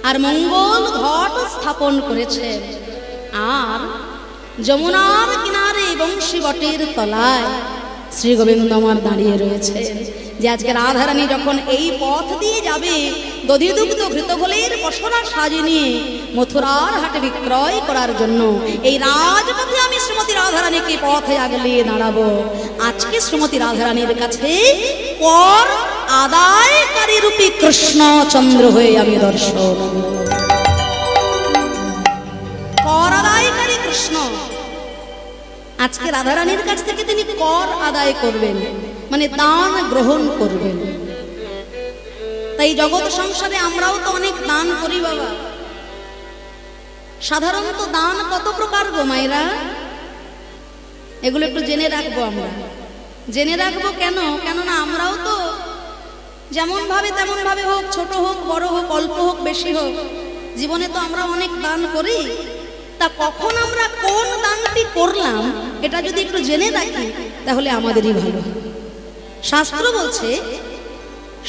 আর মঙ্গল ঘট স্থাপন করেছেন। আর যমুনার কিনারে বংশী বটের তলায় শ্রী গোবিন্দ আমার দাঁড়িয়ে রয়েছেন। যে আজকে রাধারানী যখন এই পথ দিয়ে যাবে, দধিদুগ্ধ ঘৃতঘোলের পসরা সাজিয়ে নিয়ে মথুরার হাটে বিক্রয় করার জন্য এই রাজপথে আমি শ্রীমতী রাধারানীকে পথে আগলিয়ে দাঁড়াবো। আজকে শ্রীমতী রাধারানীর কাছে কর আদায়কারী রূপী কৃষ্ণচন্দ্র হয়ে আমি দর্শন। কর আদায়কারী কৃষ্ণ আজকে রাধারানীর কাছ থেকে তিনি কর আদায় করবেন, মানে দান গ্রহণ করবেন। তাই জগৎ সংসারে আমরাও তো অনেক দান করি বাবা। সাধারণত দান কত প্রকার গো মায়েরা, এগুলো একটু জেনে রাখবো। আমরা জেনে রাখবো কেন? কেননা আমরাও তো যেমন ভাবে তেমন ভাবে হোক, ছোট হোক বড় হোক, অল্প হোক বেশি হোক, জীবনে তো আমরা অনেক দান করি। তা কখন আমরা কোন দানটি করলাম এটা যদি একটু জেনে রাখি তাহলে আমাদেরই ভালো। শাস্ত্র বলছে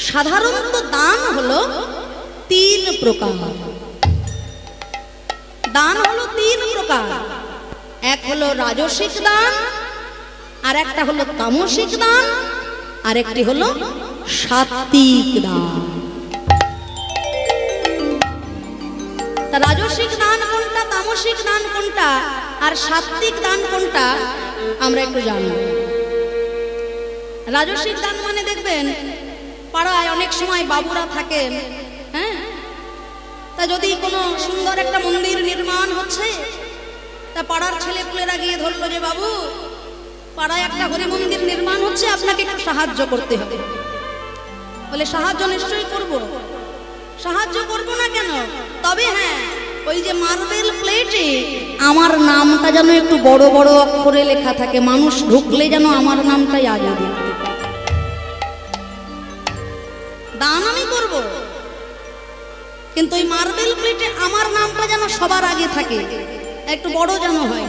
সাধারণত দান হলো তিন প্রকার। দান হলো তিন প্রকার। এক হলো রাজসিক দান, আর একটা হলো তামসিক দান, আর একটি হলো সাত্ত্বিক দান। তা রাজসিক দান কোনটা, তামসিক দান কোনটা, আর সাত্ত্বিক দান কোনটা আমরা একটু জানব। রাজসিক দান মানে দেখবেন পাড়ায় অনেক সময় বাবুরা থাকেন, হ্যাঁ, তা যদি কোনো সুন্দর একটা মন্দির নির্মাণ হচ্ছে, তা পাড়ার ছেলেপুলেরা গিয়ে ধরলো যে বাবু পাড়ায় একটা হরি মন্দির নির্মাণ হচ্ছে, আপনাকে একটু সাহায্য করতে হবে। বলে সাহায্য নিশ্চয়ই করব। সাহায্য করব না কেন? তবে হ্যাঁ, ওই যে মার্বেল প্লেটে আমার নামটা যেন একটু বড় বড় অক্ষরে লেখা থাকে, মানুষ ঢুকলে যেন আমার নামটাই আগে দেখতে পায়। দান আমি করব, কিন্তু ওই মার্বেল প্লেটে আমার নামটা যেন সবার আগে থাকে, একটু বড় যেন হয়,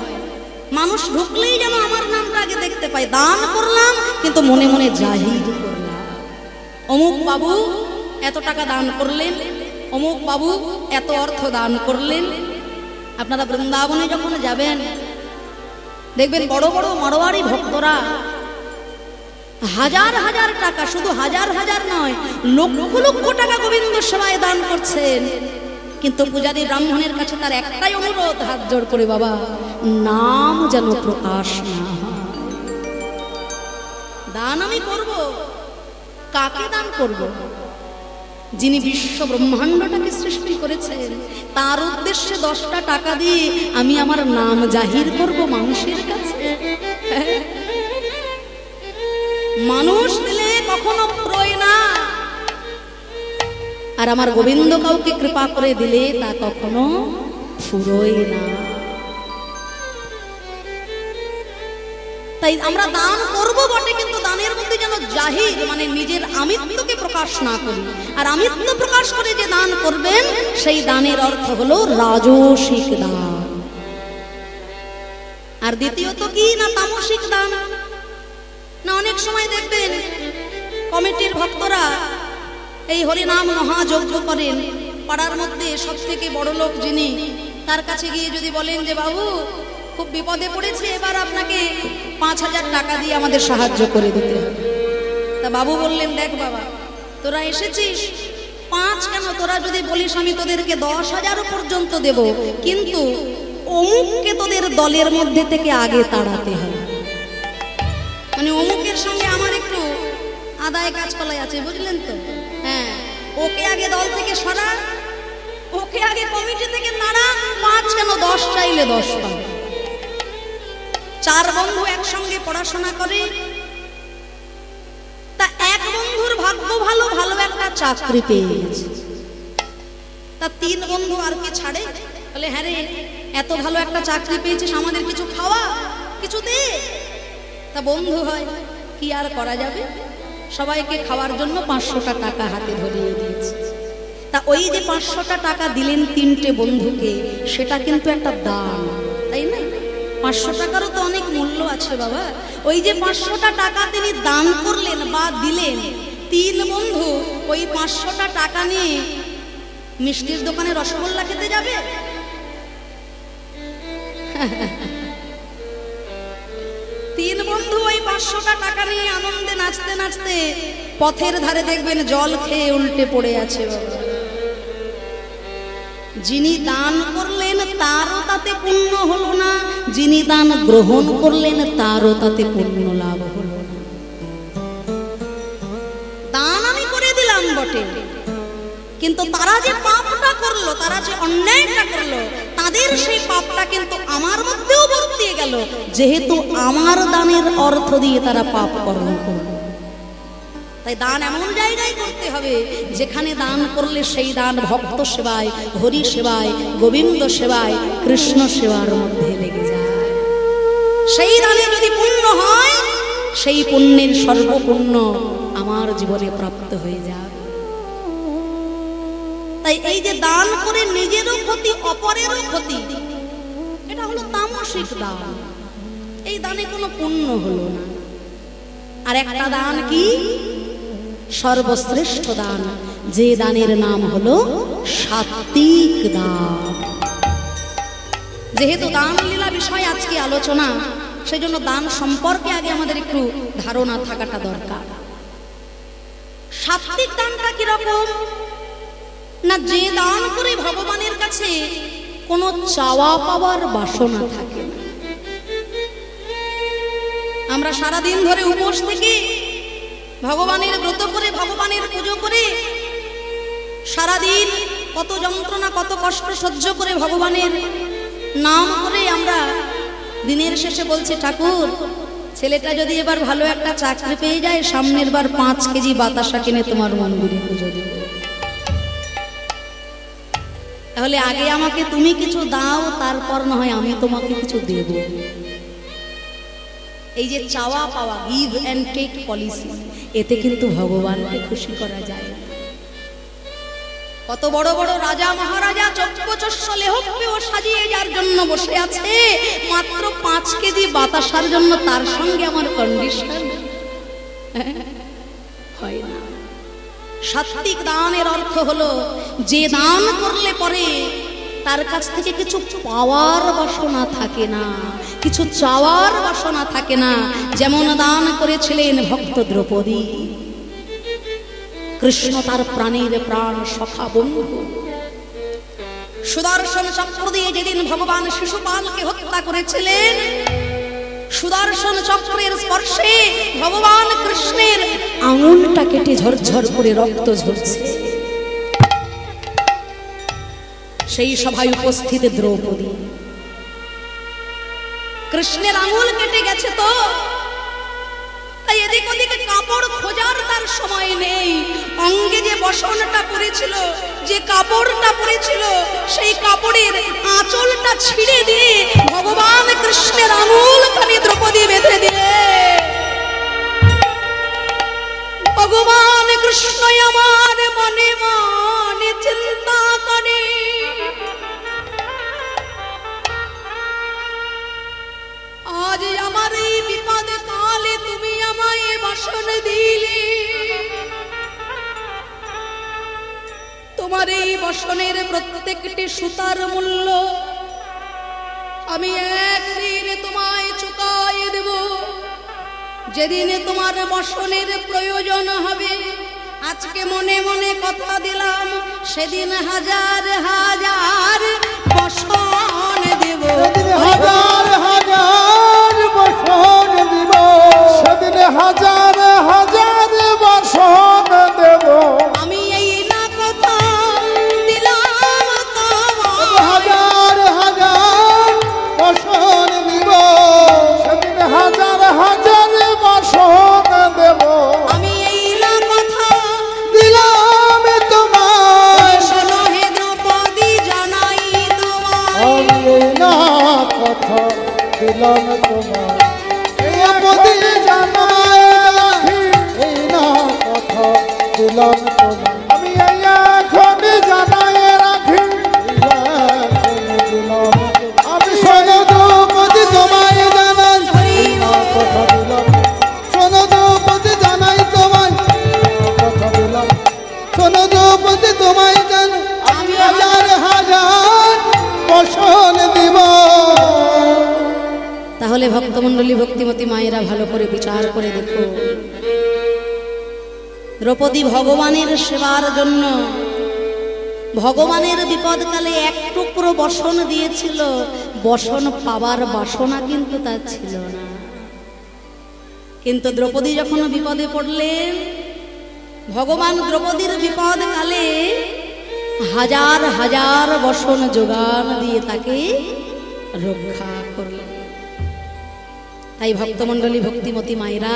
মানুষ ঢুকলেই যেন আমার নামটা আগে দেখতে পায়। দান করলাম কিন্তু মনে মনে জাহির করলাম, অমুক বাবু এত টাকা দান করলেন, অমুক বাবু এত অর্থ দান করলেন। আপনারা বৃন্দাবনে যখন যাবেন দেখবেন বড় বড় মারোয়ারি ভক্তরা হাজার হাজার টাকা, শুধু হাজার হাজার নয়, লক্ষ লক্ষ টাকা গোবিন্দ সেবায় দান করছেন। কিন্তু পূজারী ব্রাহ্মণের কাছে তার একটাই অনুরোধ, হাত জোড় করে, বাবা নাম যেন প্রকাশ না হয়। দান আমি করব, কাকে দান করব? যিনি বিশ্ব ব্রহ্মাণ্ডটাকে সৃষ্টি করেছেন তার উদ্দেশ্যে 10টা টাকা দিয়ে আমি আমার নাম জাহির করব মানুষের কাছে? মানুষ দিলে কখনো ফুরোয় না, আর আমার গোবিন্দ কাউকে কৃপা করে দিলে তা কখনো ফুরোয় না। তাই আমরা দান করব বটে, কিন্তু দানের মধ্যে যেন জাহির, মানে নিজের আমিত্বকে প্রকাশ না করি। আর আমিত্ব প্রকাশ করে যে দান করবেন সেই দানের অর্থ হলো রাজসিক দান। আর দ্বিতীয়ত কি না, তামসিক দান। না অনেক সময় দেখবেন কমিটির ভক্তরা এই হরিনাম মহাযজ্ঞ করেন, পাড়ার মধ্যে সব থেকে বড় লোক যিনি, তার কাছে গিয়ে যদি বলেন যে বাবু খুব বিপদে পড়েছে, এবার আপনাকে 5000 টাকা দিয়ে আমাদের সাহায্য করে দিতে হবে। তা বাবু বললেন, দেখ বাবা তোরা এসেছিস 5 কেন, তোরা যদি বলিস আমি তোদেরকে 10,000 পর্যন্ত দেব, কিন্তু অমুককে তোদের দলের মধ্যে থেকে আগে তাড়াতে হবে। মানে অমুকের সঙ্গে আমার একটু আদায় কাজ কলাই আছে, বুঝলেন তো? হ্যাঁ, ওকে আগে দল থেকে সরা, ওকে আগে কমিটি থেকে তাড়া। 5 কেন, 10 চাইলে 10 পাবে। 4 বন্ধু একসঙ্গে পড়াশোনা করে, তা এক বন্ধুর ভাগ্য ভালো, ভালো একটা চাকরি পেয়ে গেছে। তা 3 বন্ধু আর কি ছাড়ে, বলে হ্যাঁ রে এত ভালো একটা চাকরি পেয়েছিস, আমাদের কিছু খাওয়া, কিছু দে। তা বন্ধু হয়, কি আর করা যাবে, সবাইকে খাওয়ার জন্য 500টা টাকা হাতে ধরিয়ে দিয়েছে। তা ওই যে 500টা টাকা দিলেন 3টে বন্ধুকে, সেটা কিন্তু একটা দান, তাই না? 500 টাকারও তো অনেক মূল্য আছে বাবা। ওই যে 500টা টাকা তিনি দান করলেন বা দিলেন, 3 বন্ধু ওই 500টা টাকা নিয়ে মিষ্টির দোকানে রসগোল্লা খেতে যাবে? তিন বন্ধু ওই 500টা টাকা নিয়ে আনন্দে নাচতে নাচতে পথের ধারে দেখবেন জল খেয়ে উল্টে পড়ে আছে। যিনি দান করলেন তারও তাতে পুণ্য হলো না, যিনি দান গ্রহণ করলেন তারও তাতে পুণ্য লাভ হলো না। দান আমি করে দিলাম বটে, কিন্তু তারা যে পাপটা করলো, তারা যে অন্যায়টা করলো, তাদের সেই পাপটা কিন্তু আমার মধ্যেও বর্তিয়ে গেল, যেহেতু আমার দানের অর্থ দিয়ে তারা পাপ কর্ম করলো। তাই দান এমন জায়গায় করতে হবে যেখানে দান করলে সেই দান ভক্ত সেবায়, হরি সেবায়, গোবিন্দ সেবায়, কৃষ্ণ সেবার মধ্যে লেগে যায়। সেই দানে যদি পুণ্য হয়, সেই পুণ্যের সর্বপুণ্য আমার জীবনে প্রাপ্ত হয়ে যায়। তাই এই যে দান করে নিজেরও ক্ষতি, অপরেরও ক্ষতি, এটা হলো তামসিক দান। এই দানে কোনো পুণ্য হলো না। আর একটা দান কি? সর্বশ্রেষ্ঠ দান, যে দানের নাম হলো সাত্বিক দান। যেহেতু দান লীলা বিষয় আজকে আলোচনা, সেই জন্য দান সম্পর্কে আগে আমাদের একটু ধারণা থাকাটা দরকার। সাত্বিক দানটা কিরকম না, যে দান করে ভগবানের কাছে কোনো চাওয়া পাওয়ার বাসনা থাকে না। আমরা সারাদিন ধরে উপোস থেকে ভগবানের ব্রত করে, ভগবানের পুজো করে, সারাদিন কত যন্ত্রণা কত কষ্ট সহ্য করে ভগবানের নাম করে আমরা দিনের শেষে বলছি, ঠাকুর ছেলেটা যদি এবার ভালো একটা চাকরি পেয়ে যায়, সামনের বার 5 কেজি বাতাসা কিনে তোমার মন্দিরে পুজো দেব। তাহলে আগে আমাকে তুমি কিছু দাও, তারপর না হয় আমি তোমাকে কিছু দেব। এই যে চাওয়া পাওয়া, গিভ অ্যান্ড টেক পলিসি, এতে কিন্তু ভগবানকে খুশি করা যায় না। কত বড় বড় রাজা মহারাজা চক্ষুচস্য লেহব্যও সাজিয়ে যার জন্য বসে আছে, মাত্র 5 কেজি বাতাসার জন্য তার সঙ্গে আমার কন্ডিশন হয় না। সাত্বিক দানের অর্থ হলো যে দান করলে পরে তার কাছ থেকে কিছু পাওয়ার বাসনা থাকে না, কিছু চাওয়ার বাসনা থাকে না। যেমন দান করেছিলেন ভক্ত দ্রৌপদী, কৃষ্ণ তার প্রাণের প্রাণ সখা বন্ধু। সুদর্শন চক্র দিয়ে যেদিন ভগবান শিশুপালকে হত্যা করেছিলেন, সুদর্শন চক্রের স্পর্শে ভগবান কৃষ্ণের আঙুলটা কেটে ঝরঝর করে রক্ত ঝরছে। সেই সভায় উপস্থিত দ্রৌপদী, কৃষ্ণের আঙুল কেটে গেছে তো, তাই এদিক ওদিকে কাপড় খোঁজার তার সময় নেই। অঙ্গে যে বসনটা পড়েছিল, যে কাপড়টা পড়েছিল, সেই কাপড়ের আঁচলটা ছিঁড়ে দিয়ে ভগবান কৃষ্ণের আঙুল খানি দ্রৌপদী বেঁধে দিলে। ভগবান কৃষ্ণ আমার মনে মনে চিন্তা করে, আজ আমার এই বিপদে কালে তুমি আমায় বাসন দিলে। তোমার এই বসনের প্রত্যেকটি সুতার মূল্য আমি একদিন তোমায় চুকাই দেব। যেদিনে তোমার বসনের প্রয়োজন হবে, আজকে মনে মনে কথা দিলাম, সেদিন হাজার হাজার বসন দেব। হাজার হাজার বসন দিব, সেদিন হাজার হাজার বসন দেব। আমি এই না কথা দিলাম তোমায়, হাজার হাজার বসন দিব, সেদিন হাজার হাজার বসন দেব। আমি এই না কথা দিলাম তোমায়, শোনো হে দ্রৌপদী জানাই তোমায়। আমি এই না কথা দিলাম তোমায়, দ্রৌপদী জানাই রাখি, এই না কথা দিলাম তোমায়। আমি এই এখন জানাই রাখি, দিলাম। আমি শোনো দ্রৌপদী তোমায় জানাই, এই না কথা দিলাম। শোনো দ্রৌপদী জানাই তোমায়, কথা দিলাম। শোনো দ্রৌপদী তোমায় জানাই, আমি ভক্তমণ্ডলী, ভক্তিমতী মায়েরা ভালো করে বিচার করে দেখো, দ্রৌপদী ভগবানের সেবার জন্য ভগবানের বিপদকালে এক টুকরো বসন দিয়েছিল, বসন পাবার বাসনা কিন্তু তার ছিল না। কিন্তু দ্রৌপদী যখন বিপদে পড়লেন, ভগবান দ্রৌপদীর বিপদ কালে হাজার হাজার বসন যোগান দিয়ে তাকে রক্ষা করলেন। তাই ভক্তমণ্ডলী, ভক্তিমতী মায়েরা,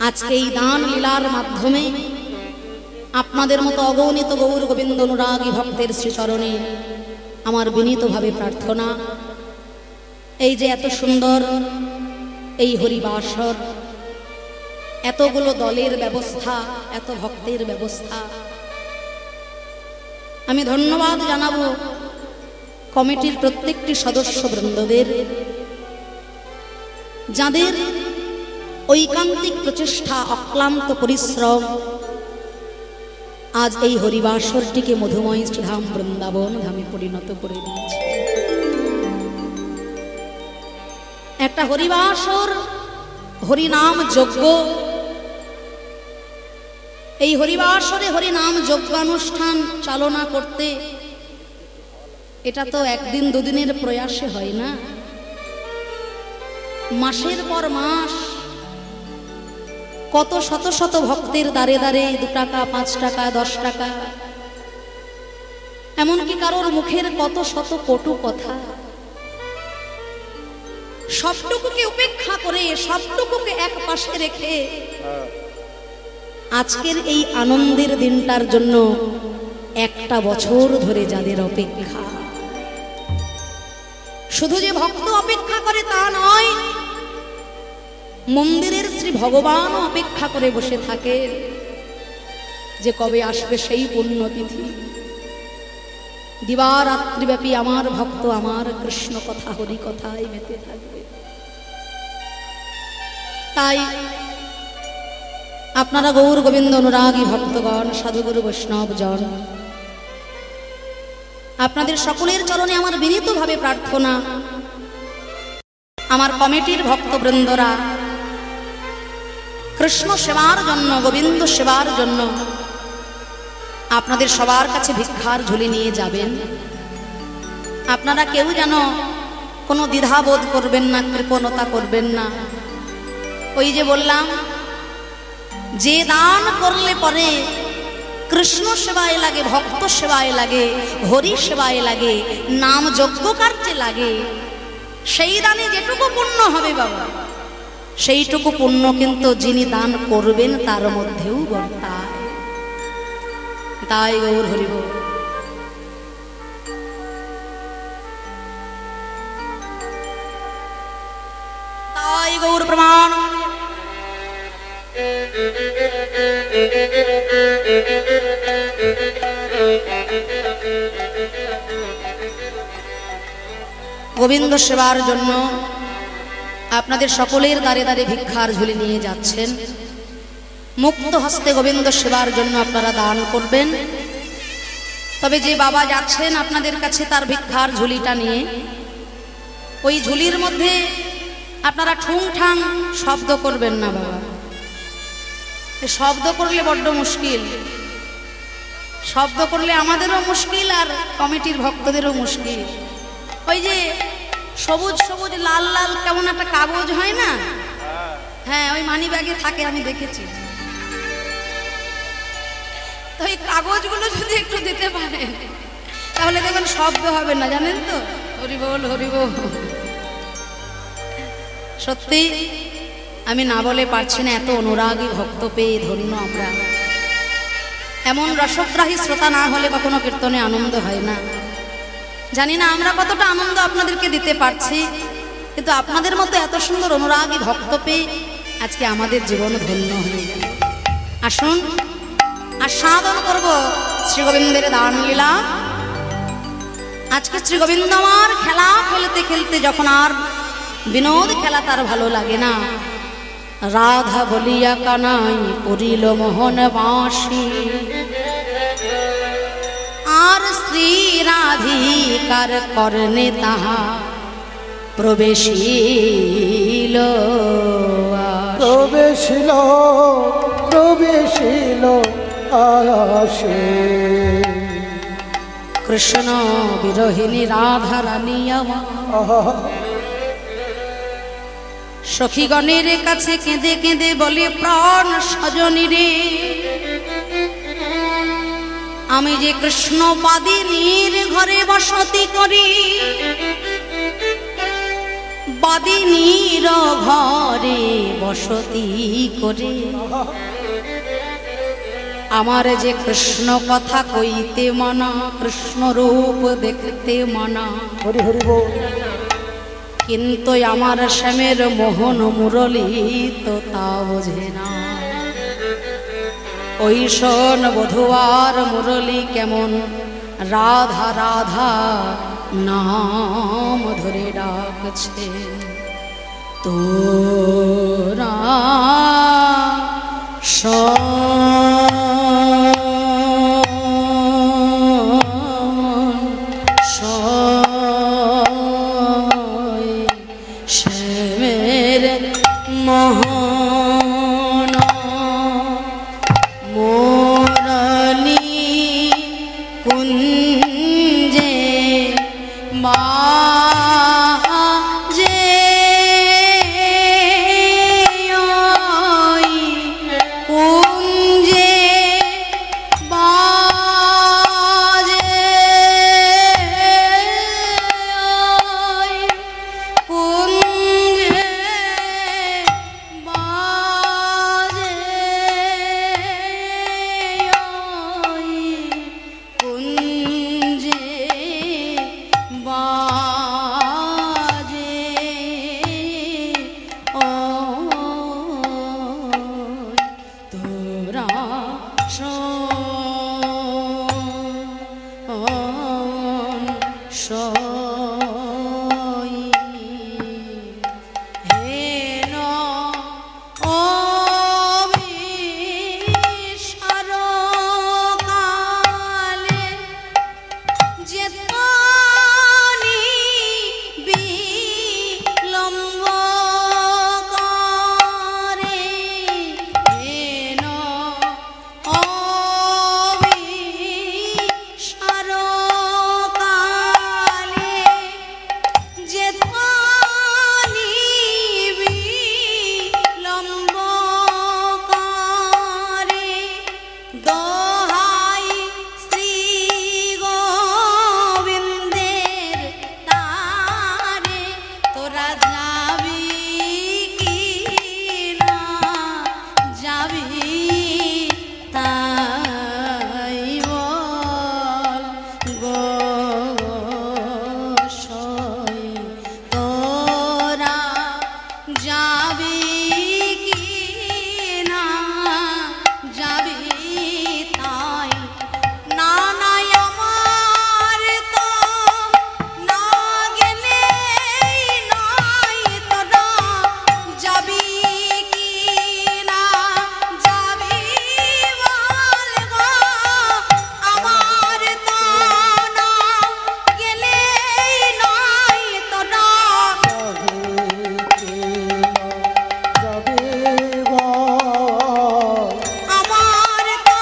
আজকে এই দান লীলার মাধ্যমে আপনাদের মতো অগণিত গৌর গোবিন্দ অনুরাগী ভক্তের শ্রীচরণে আমার বিনীতভাবে প্রার্থনা, এই যে এত সুন্দর এই হরিবাসর, এতগুলো দলের ব্যবস্থা, এত ভক্তের ব্যবস্থা, আমি ধন্যবাদ জানাবো কমিটির প্রত্যেকটি সদস্যবৃন্দদের, যাদের ঐকান্তিক প্রচেষ্টা, অক্লান্ত পরিশ্রম আজ এই হরিবাসরটিকে মধুময় শ্রীধাম বৃন্দাবন ধামে পরিণত করে দিয়েছে। একটা হরিবাসর, হরিনাম যজ্ঞ, এই হরিবাসরে হরিনাম যজ্ঞানুষ্ঠান চালনা করতে এটা তো একদিন দুদিনের প্রয়াসে হয় না, মাসের পর মাস কত শত শত ভক্তের দ্বারে দ্বারে 2 টাকা 5 টাকা 10 টাকা, এমনকি কারোর মুখের কত শত কটু কথা, সবটুকুকে উপেক্ষা করে, সবটুকুকে এক পাশে রেখে আজকের এই আনন্দের দিনটার জন্য একটা বছর ধরে যাদের অপেক্ষা, শুধু যে ভক্ত অপেক্ষা করে তা নয়, মন্দিরের শ্রী ভগবান অপেক্ষা করে বসে থাকে যে কবে আসবে সেই পুণ্যতিথি। দিবারাত্রিব্যাপী আমার ভক্ত আমার কৃষ্ণ কথা, হরি কথায় মেতে থাকবে। তাই আপনারা গৌর গোবিন্দ অনুরাগী ভক্তগণ, সাধুগুরু বৈষ্ণবজন, আপনাদের সকলের চরণে আমার বিনীতভাবে প্রার্থনা, আমার কমিটির ভক্তবৃন্দরা কৃষ্ণ সেবার জন্য, গোবিন্দ সেবার জন্য আপনাদের সবার কাছে ভিক্ষার ঝুলি নিয়ে যাবেন। আপনারা কেউ যেন কোনো দ্বিধাবোধ করবেন না, কৃপণতা করবেন না। ওই যে বললাম, যে দান করলে পরে কৃষ্ণ সেবায় লাগে, ভক্ত সেবায় লাগে, হরি সেবায় লাগে, নাম যজ্ঞ কার্যে লাগে, সেই দানে যেটুকু পুণ্য হবে বাবা, সেইটুকু পুণ্য কিন্তু যিনি দান করবেন তার মধ্যেও বর্তায়। তাই গৌর হরি বল। তাই গৌর প্রমাণ। গোবিন্দ সেবার জন্য আপনাদের সকলের দ্বারে দ্বারে ভিক্ষার ঝুলি নিয়ে যাচ্ছেন। মুক্ত হস্তে গোবিন্দ সেবার জন্য আপনারা দান করবেন। তবে যে বাবা যাচ্ছেন আপনাদের কাছে তার ভিক্ষার ঝুলিটা নিয়ে, ওই ঝুলির মধ্যে আপনারা ঠুংঠাং শব্দ করবেন না বাবা। শব্দ করলে বড্ড মুশকিল, শব্দ করলে আমাদেরও মুশকিল আর কমিটির ভক্তদেরও মুশকিল। ওই যে সবুজ সবুজ লাল লাল কেমন একটা কাগজ হয় না, হ্যাঁ ওই মানি ব্যাগে থাকে, আমি দেখেছি। তো এই কাগজগুলো যদি একটু দিতে পারেন তাহলে দেখবেন শব্দ হবে না, জানেন তো। হরি বল হরি বল। সত্যি আমি না বলে পারছি না, এত অনুরাগী ভক্ত পেয়ে ধন্য আমরা। এমন রসগ্রাহী শ্রোতা না হলে বা কোনো কীর্তনে আনন্দ হয় না। জানি না আমরা কতটা আনন্দ আপনাদেরকে দিতে পারছি, কিন্তু আপনাদের মতো এত সুন্দর অনুরাগী ভক্ত পেয়ে আজকে আমাদের জীবন ধন্য হয়ে গেল। আসুন আস্বাদন করব শ্রী গোবিন্দের দান লীলা। আজকে শ্রী গোবিন্দ আমার খেলা খেলতে খেলতে যখন আর বিনোদ খেলা তার ভালো লাগে না, রাধা বলিয়া কানাই পড়িল মোহন বাঁশি, আর শ্রী রাধিকার করনে তাহা প্রবেশিল প্রবেশিল প্রবেশিল আসে কৃষ্ণ বিরোহিনী রাধা রানী আমার সখীগণের কাছে কেঁদে কেঁদে বলে প্রাণ সজনী রে আমি যে কৃষ্ণ বাদিনীর ঘরে বসতি করি বাদিনীর ঘরে বসতি করে আমার যে কৃষ্ণ কথা কইতে মানা কৃষ্ণ রূপ দেখতে মানা হরি হরি বল কিন্তু আমার শ্যামের মোহন মুরলী তো তা বোঝে না ওই শোন বধুয়ার মুরলী কেমন রাধা রাধা নাম ধরে ডাকছে তোরা শ্যামের মোহন মুরলী কুঞ্জে বাজে কুঞ্জে বাজে কুঞ্জে বাজে কুঞ্জে বাজে তোরা হেন অবিসরকালে যেতানি বিলম্ব করে হেন অবিসরকালে যেতানি বিলম্ব করে দোহাই শ্রী গোবিন্দের তারে তোরা যাবি কি না যাবি তাই বল গোসাই তোরা যাবি কি না যাবি তাই না নাই আমার তো না গেলে নাই তোরা যাবি কি না যাবি বল গো আমার তো না গেলে নাই তোরা যাবে বল আমার তো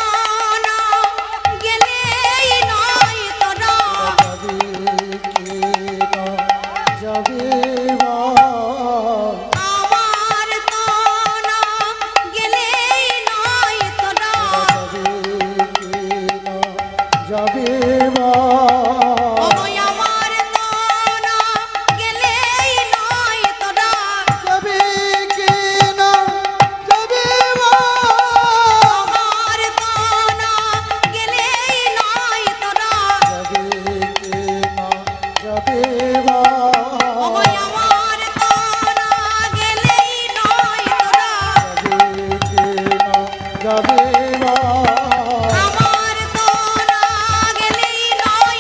না গেলে নাই তোরা যাবে কি না যাবে বল আমার তো না গেলে নাই তোরা যাবে কি না যাবে বল ওই আমার তো না গেলে নাই তোরা যাবে কি না যাবে বল আমার তো না গেলে নাই তোরা যাবে কি না যাবে বল ওই আমার তো না গেলে নাই তোরা যাবে কি না যাবে বল আমার তো না গেলে নাই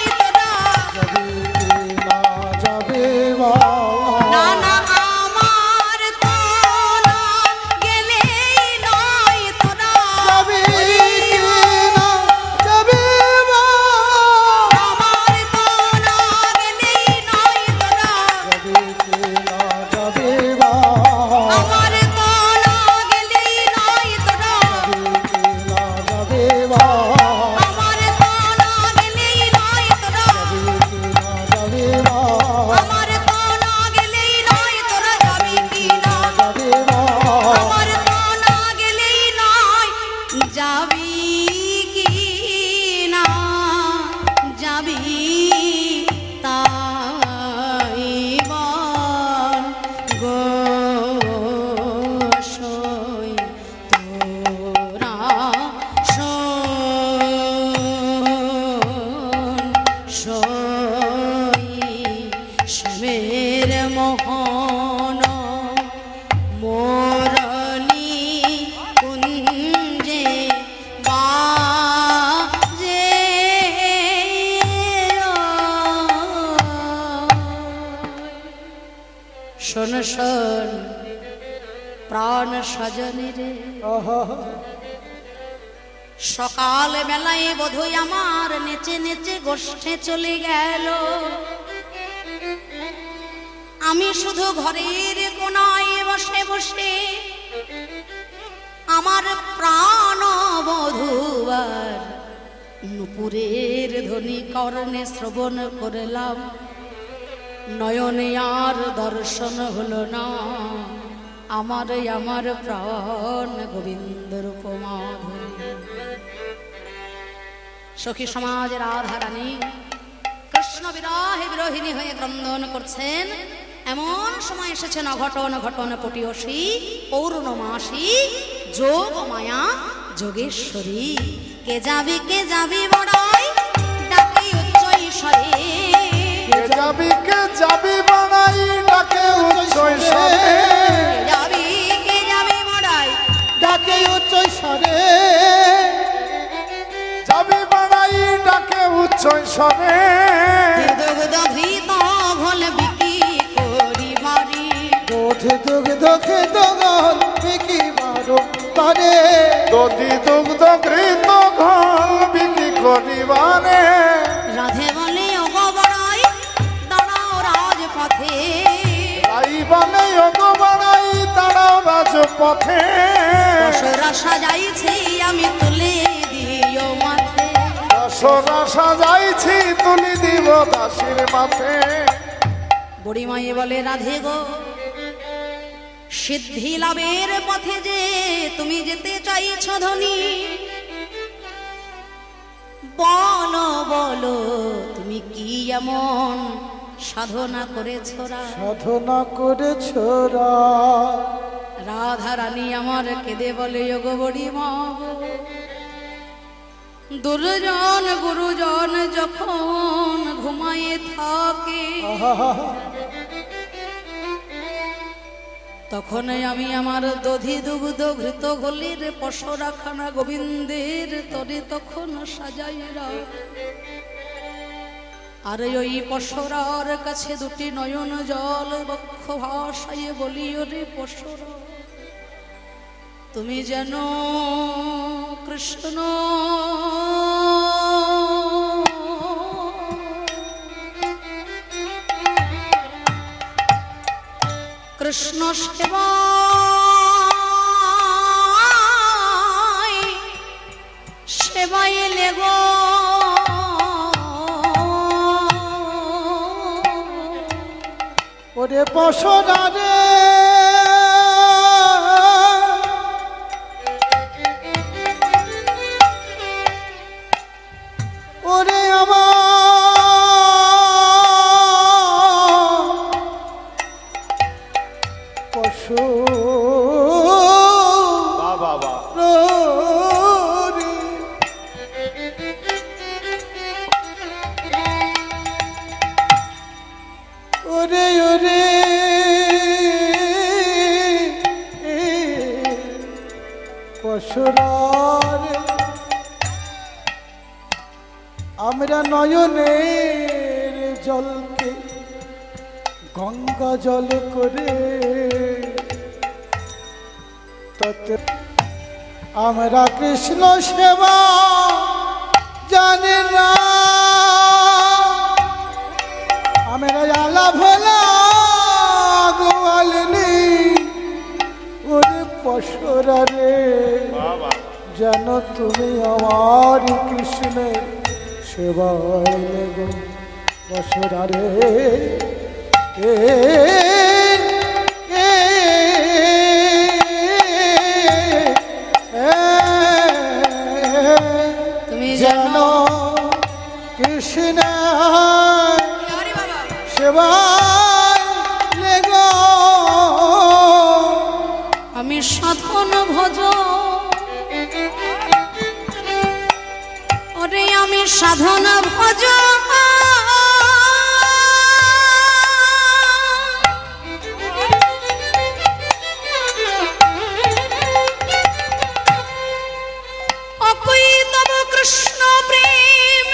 শোন শোন প্রাণ সজনী রে, সকাল বেলায় বোধহয় আমার নেচে নেচে গোষ্ঠে চলে গেল। আমি শুধু ঘরের কোনায় বসে বসে আমার প্রাণ বধূর নুপুরের ধ্বনি কর্ণে শ্রবণ করলাম। নয়নে আর দর্শন হলো না আমার আমার প্রাণ গোবিন্দর উপমাধুরী। সখী সমাজের রাধা রানী কৃষ্ণ বিরহে বিরোহিনী হয়ে ক্রন্দন করছেন। এমন সময় এসেছেন অঘটন ঘটন পটিয়সী পৌর্ণমাসী যোগ মায়া যোগেশ্বরী। কে যাবি বড়াই ডাকে উচ্চ ঈশ্বরে, কে যাবি বড়াই ডাকে উচ্চ ঈশ্বরে, কে যাবি বড়াই ডাকে উচ্চ ঈশ্বরে, যাবি বড়াই ডাকে উচ্চ ঈশ্বরে। দুগ্ধ ঘৃত ঘোল বিকি করি বাড়ি, দুগ্ধ ঘৃত ঘোল বিকি বারে, দুগ্ধ ঘৃত ঘোল বিকি করিবারে। রাধে বলে ওগো বড়াই দাঁড়াও রাজপথে, তাই বলে ওগো বড়াই দাঁড়াও রাজপথে। দশরা সাজাইছি আমি তুলে দিও মাথে, দশরা সাজাইছি তুলি দিব দাসীর মাথে। বুড়িমাই বলে রাধে গো সিদ্ধি লাভের পথে যে তুমি যেতে চাইছ ধনী, বলো বলো তুমি কি এমন সাধনা করেছোরা, সাধনা করেছোরা। রাধা রানী আমার কেঁদে বলে ওগো বুড়িমা গো, দুর্জন গুরুজন যখন ঘুমায়ে থাকে তখন আমি আমার দধি দুগ্ধ ঘৃত ঘলির পশরাখানা গোবিন্দের তরে তখন সাজাই রাখ। আর ওই পশরার কাছে দুটি নয়ন জল বক্ষ ভাষায় বলি ওরে পশরা তুমি যেন কৃষ্ণ কৃষ্ণ সেবায় লেগো ওরে পশরা রে, ওরে আমার পশু বাবা ওরে ওরে পশুরা রে, আমরা নয়নের জলকে গঙ্গা জল করে ততে আমরা কৃষ্ণ সেবা জানি না, আমরা আলা ভোলা গোয়াল নেই। ওরে পশুরা রে যেন তুমি আমার কৃষ্ণের সেবায় লেগো। পশুরা রে তুমি যেন কৃষ্ণ সেবায় লেগো। আমি সাধন ভজ ওরে আমি সাধন ভজ অকই তব কৃষ্ণ প্রেম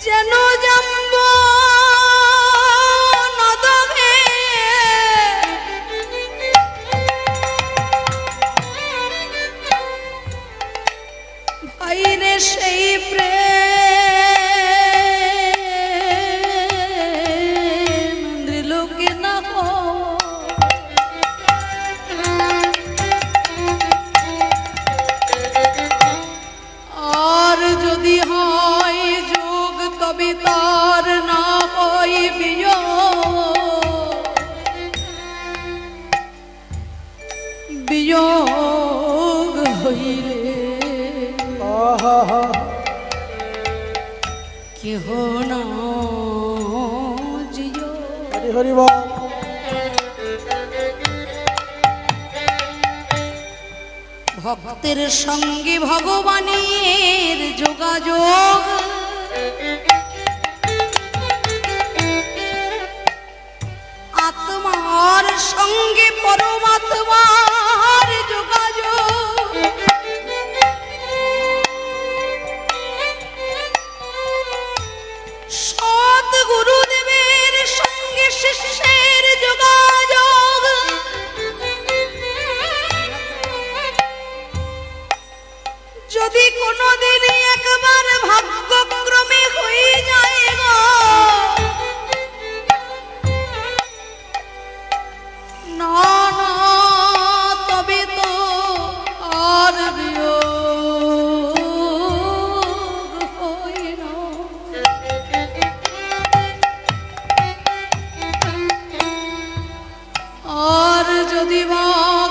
যেন জম সেই প্রেম ত্রিলোকে না আর যদি হয় যোগ তবে তার না হয় বিয়োগ হইলে কেহ না জিয়। হরি হরি বল। ভক্তের সঙ্গে ভগবানের যোগাযোগ আত্মার সঙ্গে পরমাত্মার যোগাযোগ সৎ গুরুদেবের সঙ্গে শিষ্যের যোগাযোগ যদি কোনোদিন একবার ভাগ্যক্রমে হয়ে যায় গো না না তবে তো আর বিয়োগ হয় না। আর যদি বা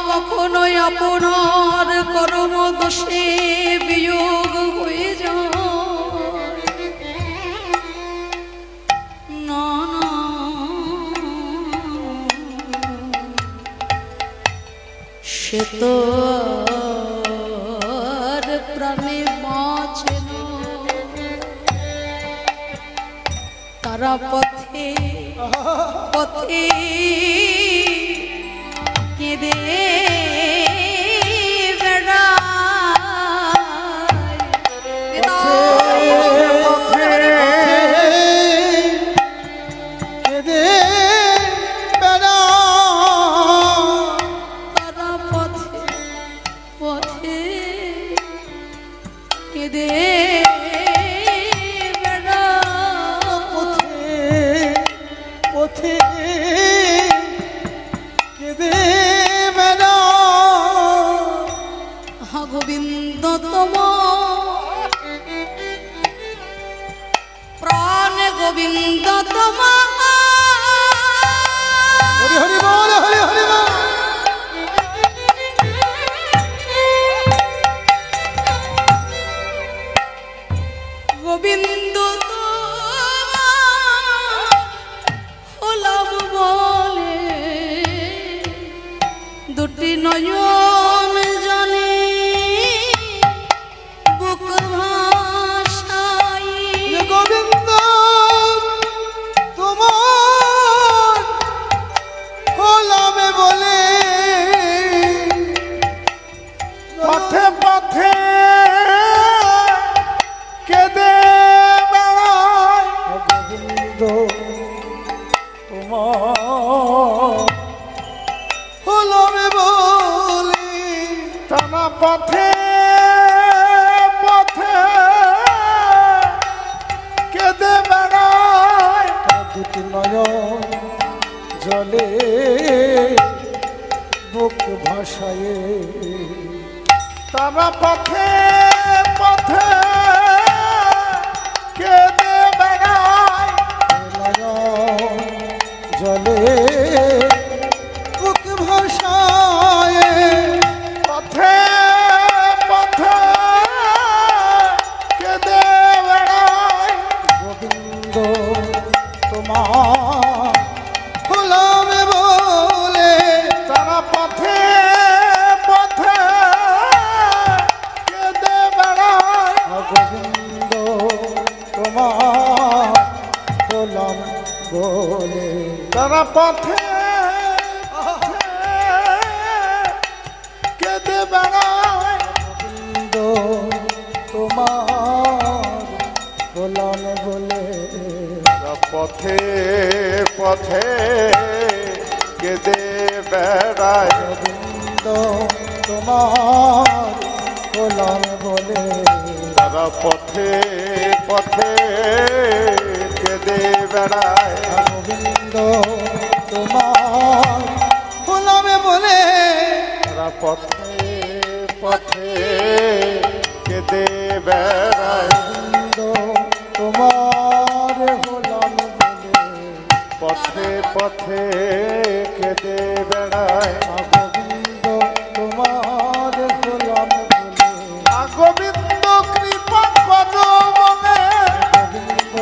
কখনোই আপনার কর্ম দোষে বিয়োগ হয়ে যায় না না সে তো আর প্রাণে বাঁচে না। তারা পথে পথে কেঁদে গোবিন্দ তোমার প্রাণ গোবিন্দ তোমার হরি হরি বল হরি হরি বল। গোবিন্দ হলাম বলে দুটি নয়ন জানে বুক ভাষাই গোবিন্দ তোমার হলাম বলে পথে পথে কেঁদে বেড়ায় গোবিন্দ তোমার হলাম বলে টানা পথে পথে কেঁদে বেড়ায় দুটি নয়ন জলে বুক ভাসায়ে টানা পথে পথে কেঁদে বেড়ায় নয়ন জলে বুক ভাসায়ে পথে পথে কেঁদে বেড়ায় গোবিন্দ তোমার হলাম বলে তারা পথে পথে কেঁদে বেড়ায় গোবিন্দ তোমার হলাম বলে তারা পথে কেঁদে বেড়ায় গোবিন্দ তোমার হলাম বলে পথে পথে কেঁদে বেড়ায় গোবিন্দ তোমার হলাম বলে তারা পথে পথে কেঁদে বেড়ায় গোবিন্দ তোমার হলামে বলে তারা পথে পথে কেঁদে বেড়ায় গোবিন্দ তোমার হলাম বলে পথে পথে কেঁদে বেড়ায় গোবিন্দ তোমার হলাম বলে গোবিন্দ কৃপা করো বলে গোবিন্দ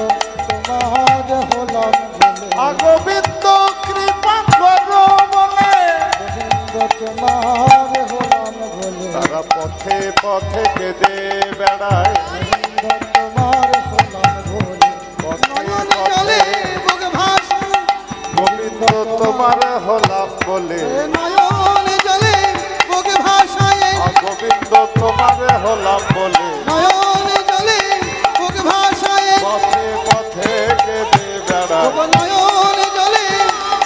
তোমার হলাম বলে গোবিন্দ কৃপা করো বলে গোবিন্দ তোমার হলাম বলে তারা পথে পথে কেঁদে বেড়ায় গোবিন্দ তোমার হলাম বলে নয়ন জলে বুক ভাসে গোবিন্দ তোমার হলাম বলে নয়ন জলে বুক ভাসায় গোবিন্দ তোমার হলাম বলে নয়ন জলে বুক ভাসায় পথে পথে কেঁদে বেড়ায় নয়ন জলে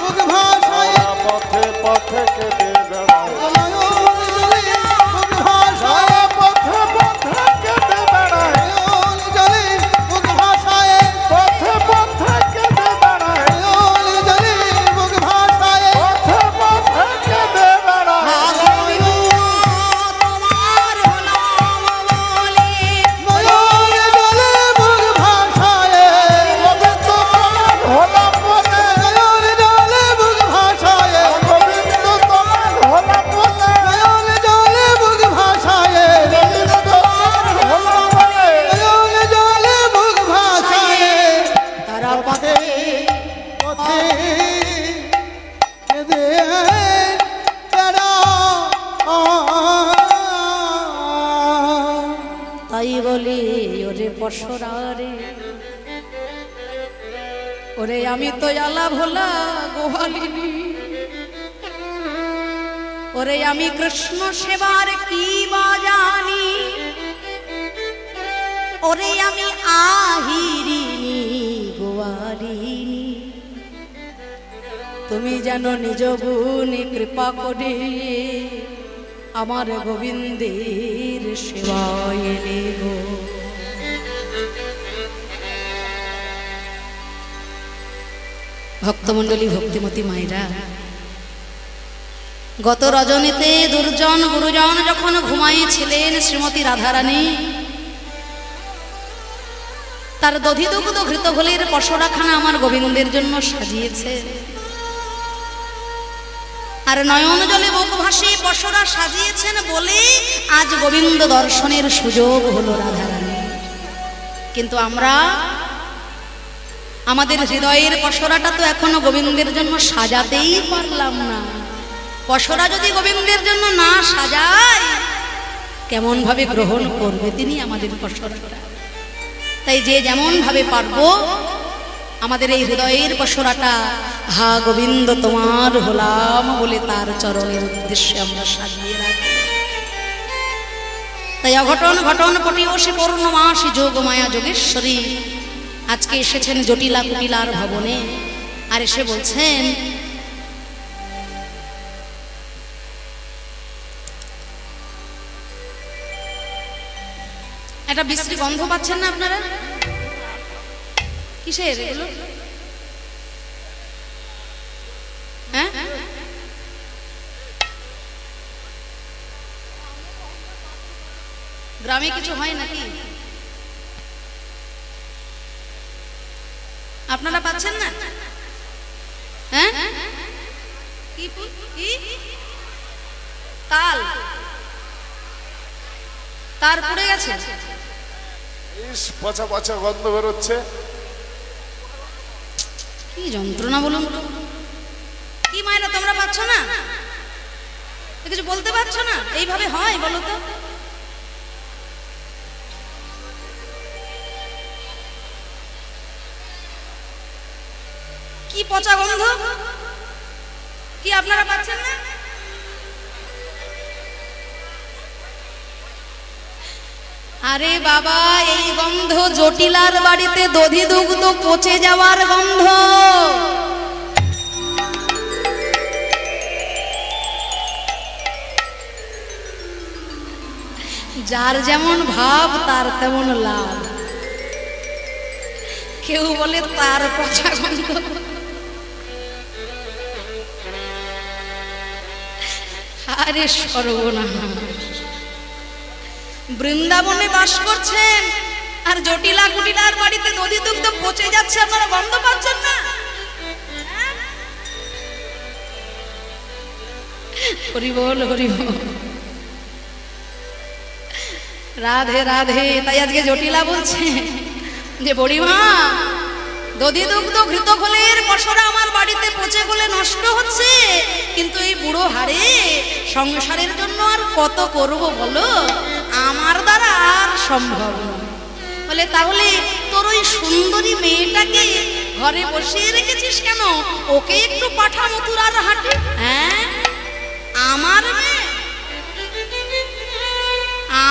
বুক ভাসায় পথে পথে কেঁদে বেড়ায় নয়ন জলে বুক ভাসায় পথে পথে কেঁদে বেড়ায় নয়ন জলে বুক ভাসায় পথে পথে কেঁদে বেড়ায় নয়ন জলে বুক ভাসায় পথে পথে কেঁদে বেড়ায় তোমার হলাম বলে নয়ন জলে বুক ভাসায় গোবিন্দ তোমার হলাম বলে নয়ন জলে বুক ভাসায় গোবিন্দ তোমার হলাম বলে নয়ন জলে বুক ভাসায় গোবিন্দ তোমার হলাম বলে নয়ন জলে বুক ভাসায় তারা পথে পথে কেঁদে বেড়ায়। তাই বলি ওরে পশরারে ওরে আমি তো আলা ভোলা গোহালিনী ওরে আমি কৃষ্ণ সেবার কি বা জানি ওরে আমি আহিরিনী গোয়ালিনী তুমি যেন নিজ গুণে কৃপা করে আমার গোবিন্দের সেবায় এলে গো। ভক্তমণ্ডলী ভক্তিমতী মায়েরা, গত রজনীতে দুর্জন গুরুজন যখন ঘুমাইছিলেন শ্রীমতী রাধারানী, তার দধিদুগ্ধ ঘৃতঘলির পশরাখানা আমার গোবিন্দের জন্য সাজিয়েছে। আর নয়ন জলে বুক ভাসে পশরা সাজিয়েছেন বলে আজ গোবিন্দ দর্শনের সুযোগ হলো রাধারানী। কিন্তু আমরা আমাদের হৃদয়ের পশরাটা তো এখনো গোবিন্দের জন্য সাজাতেই পারলাম না। পশরা যদি গোবিন্দের জন্য না সাজায় কেমন ভাবে গ্রহণ করবে তিনি আমাদের পশরাটা? তাই যে যেমন ভাবে পারবো আমাদের এই হৃদয়ের পশরাটা হা গোবিন্দ তোমার হলাম বলে তার চরণের উদ্দেশ্যে আমরা সাজিয়ে রাখি। তাই অঘটন ঘটন পটিয়সী পূর্ণমাসী যোগ মায়া যোগেশ্বরী আজকে এসেছেন জটিলা কুটিলার ভবনে। আর এসে বলছেন, একটা বিশ্রী গন্ধ পাচ্ছেন না আপনারা? কিসের এগুলো? হ্যাঁ, গ্রামে কিছু হয় নাকি? আপনারা পাচ্ছেন না? হ্যাঁ, কি ফুল? কি তাল? তার পড়ে গেছে? ইস, পচা পচা গন্ধ বেরোচ্ছে। কি যন্ত্রণা বলুন তো। কি মায়েরা তোমরা পাচ্ছ না? কিছু বলতে পারছো না? এইভাবে হয় বলো তো? কি পচা গন্ধ, কি আপনারা পাচ্ছেন না? আরে বাবা, এই গন্ধ জটিলার বাড়িতে দধি দুগ্ধ পচে যাওয়ার গন্ধ। যার যেমন ভাব তার তেমন লাভ। কেউ বলে তার পচা গন্ধ, আরে সর্বনাশ। বৃন্দাবনে বাস করছেন আর জটিলা কুটিলার বাড়িতে দধি দুগ্ধ পচে যাচ্ছে, আপনারা গন্ধ পাচ্ছেন না? হরি বল হরি বল, রাধে রাধে। তাই আজকে জটিলা বলছে যে বুড়িমা, দধি দুগ্ধ ঘৃত খোলের পসরা আমার বাড়িতে পচে গলে নষ্ট হচ্ছে, কিন্তু এই বুড়ো হাড়ে সংসারের জন্য আর কত করব বলো, আমার দ্বারা আর সম্ভব না। বলে তাহলে তোর ওই সুন্দরী মেয়েটাকে ঘরে বসিয়ে রেখেছিস কেন? ওকে একটু পাঠা মথুরার হাটে। হ্যাঁ, আমার মেয়ে,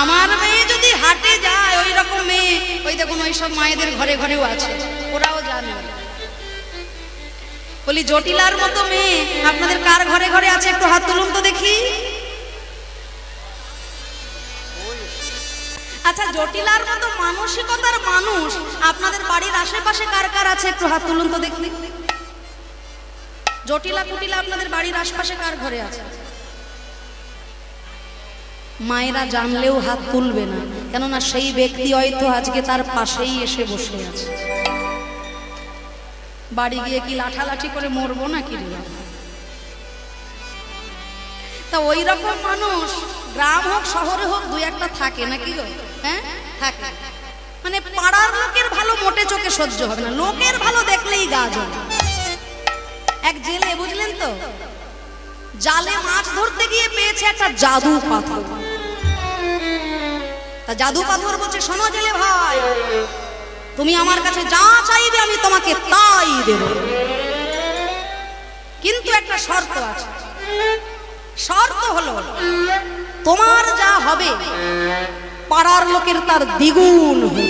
আমার মেয়ে যদি হাটে যায়, ওই রকম মেয়ে ওই দেখুন ওই সব মায়েদের ঘরে ঘরেও আছে, ওরাও জানে। বলি জটিলার মতো মেয়ে আপনাদের কার ঘরে ঘরে আছে? একটু হাত তুলুন তো দেখি। আচ্ছা, জটিলার মতো মানসিকতার মানুষ আপনাদের বাড়ির আশেপাশে কার কার আছে? একটু হাত তুলুন তো দেখি। জটিলা কুটিলা আপনাদের বাড়ির আশপাশে কার ঘরে আছে? মায়েরা জানলেও হাত তুলবে না, কেননা সেই ব্যক্তি হয়তো আজকে তার পাশেই এসে বসে আছে। বাড়ি গিয়ে কি লাঠালাঠি করে মরবো নাকি? তা ওই রকম মানুষ গ্রাম হোক শহরে হোক দুই একটা থাকে নাকি গো? হ্যাঁ থাকে। মানে পাড়ার লোকের ভালো মোটে চোখে সহ্য হবে না, লোকের ভালো দেখলেই গা জ্বলে। এক জেলে বুঝলেন তো, জালে মাছ ধরতে গিয়ে পেয়েছে একটা জাদু পাথর। তা জাদু পাথর বলছে, শোনো জেলে ভাই, তুমি আমার কাছে যা চাইবে আমি তোমাকে তাই দেব, কিন্তু একটা শর্ত আছে। শর্ত হলো তোমার যা হবে পাড়ার লোকের তার দ্বিগুণ হবে।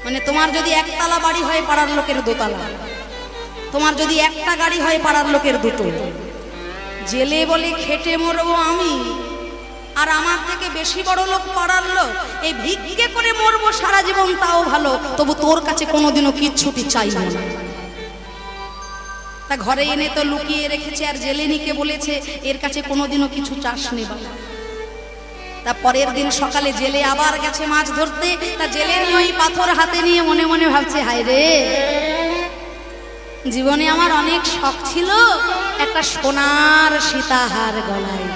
মানে তোমার যদি একতলা বাড়ি হয় পাড়ার লোকের দোতলা, তোমার যদি একটা গাড়ি হয় পাড়ার লোকের দুটো। জেলে বলে খেটে মরবো আমি, আর আমার থেকে বেশি বড় লোক পাড়ার লোক, এই ভিক্ষে করে মরবো সারা জীবন তাও ভালো, তবু তোর কাছে কোনোদিনও কিচ্ছুটি চাইব না। তা ঘরে এনে তো লুকিয়ে রেখেছে, আর জেলেনিকে বলেছে এর কাছে কোনোদিনও কিছু চাস নেবা। তা পরের দিন সকালে জেলে আবার গেছে মাছ ধরতে। তা জেলেনি ওই পাথর হাতে নিয়ে মনে মনে ভাবছে, হায় রে, জীবনে আমার অনেক শখ ছিল একটা সোনার সীতাহার গলায়,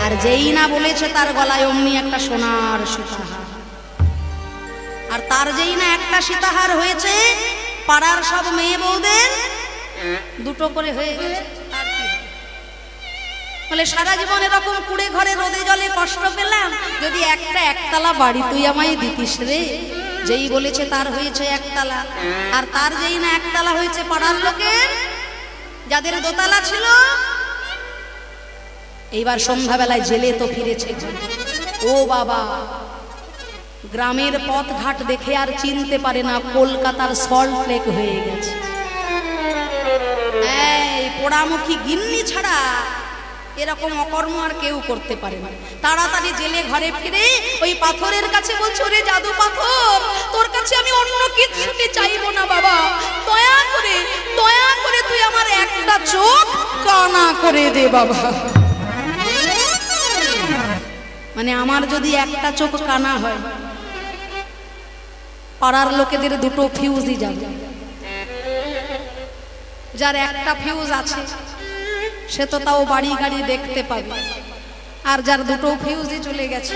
আর যেই না বলেছে তার গলায় অমনি একটা সোনার সীতাহার। আর তার যেই না একটা সীতাহার হয়েছে, পাড়ার সব মেয়ে বউদের দুটো করে হয়ে গেছে। আর কি বলে, সারা জীবন এরকম কুড়ে ঘরে রোদে জলে কষ্ট পেলাম, যদি একটা একতলা বাড়ি তুই আমায় দিতিস রে। যেই বলেছে তার হয়েছে একতলা, আর তার যেই না একতলা হয়েছে পাড়ার লোকের যাদের দোতলা ছিল। এইবার সন্ধ্যাবেলায় জেলে তো ফিরেছে। ও বাবা, গ্রামের পথ ঘাট দেখে আর চিনতে পারে না, কলকাতার সল্ট লেক হয়ে গেছে। এই পোড়ামুখী গিন্নি ছাড়া এরকম অকর্ম আর কেউ করতে পারে না। তাড়াতাড়ি জেলে ঘরে ফিরে ওই পাথরের কাছে বলছে, ওরে জাদু পাথর, তোর কাছে আমি অন্য কিছুটি চাইবো না বাবা, দয়া করে তুই আমার একটা চোখ কানা করে দে বাবা। মানে আমার যদি একটা চোখ কানা হয়, পাড়ার লোকেদের দুটো ফিউজই যাবে। যার একটা ফিউজ আছে সে তো তাও বাড়ি গাড়ি দেখতে পাবে, আর যার দুটো ফিউজই চলে গেছে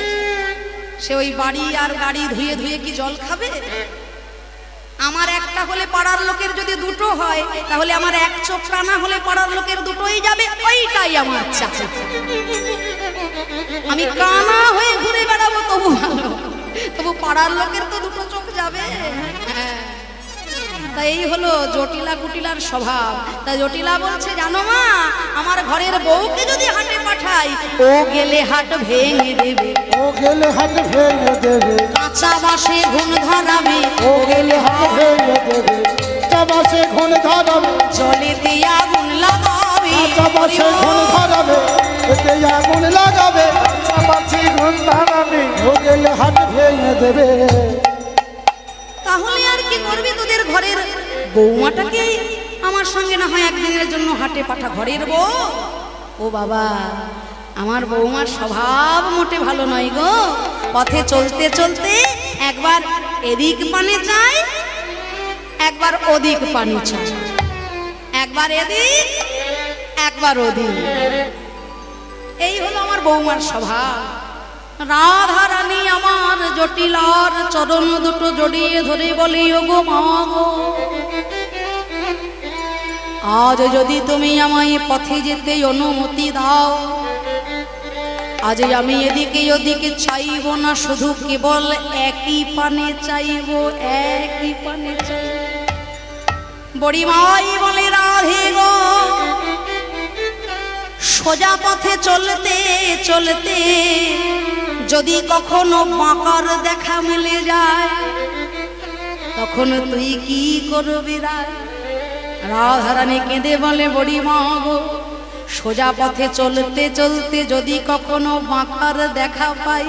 সে ওই বাড়ি আর গাড়ি ধুয়ে ধুয়ে কি জল খাবে? আমার একটা হলে পাড়ার লোকের যদি দুটো হয়, তাহলে আমার এক চোখ কানা হলে পাড়ার লোকের দুটোই যাবে, ওইটাই আমার চাই। আমি কানা হয়ে ঘুরে বেড়াবো তবু ভালো, তবু পাড়ার লোকের তো দুটো চোখ যাবে। তা এই হলো জটিলা কুটিলার স্বভাব। তা জটিলা বলছে, জানো মা, আমার ঘরের বউকে যদি হাটে পাঠাই, ও গেলে হাট ভেঙে দেবে, ও গেলে হাট ভেঙে দেবে, কাঁচা বাসে ঘুণ ধরাবে, ও গেলে হাট ভেঙে দেবে, কাঁচা বাসে ঘুণ ধরাবে, জলে দিয়ে আগুন লাগাবে, কাঁচা বাসে ঘুণ ধরাবে, এতে আগুন লাগাবে, গেলে হাট ভেঙে দেবে। তাহলে আর কি করবি? তোদের ঘরের বৌমাটাকে আমার সঙ্গে না হয় একদিনের জন্য হাটে পাঠা। ঘরের বউ? ও বাবা, আমার বৌমার স্বভাব মোটে ভালো নয় গো। পথে চলতে চলতে একবার এদিক পানে চায়, একবার ওদিক পানি চায়, একবার এদিক একবার ওদিক। এই হলো আমার বৌমার স্বভাব। রাধা রানী আমার জটিলার চরণ দুটো জড়িয়ে ধরে বলি, ওগো মা গো, আজ যদি তুমি আমায় পথে যেতে অনুমতি দাও, আজ আমি এদিকে ওদিকে চাইব না, শুধু কেবল একই পানে চাইব, একই পানে চাইব। বড়ি মাই বলে, রাধে গো, সোজা পথে চলতে চলতে যদি কখনো বাঁকার দেখা মিলে যায়, তখন তুই কি করবি রায়? রাধারানী কেঁদে বলে, বড়ি মা গো, সোজা পথে চলতে চলতে যদি কখনো বাঁকার দেখা পাই,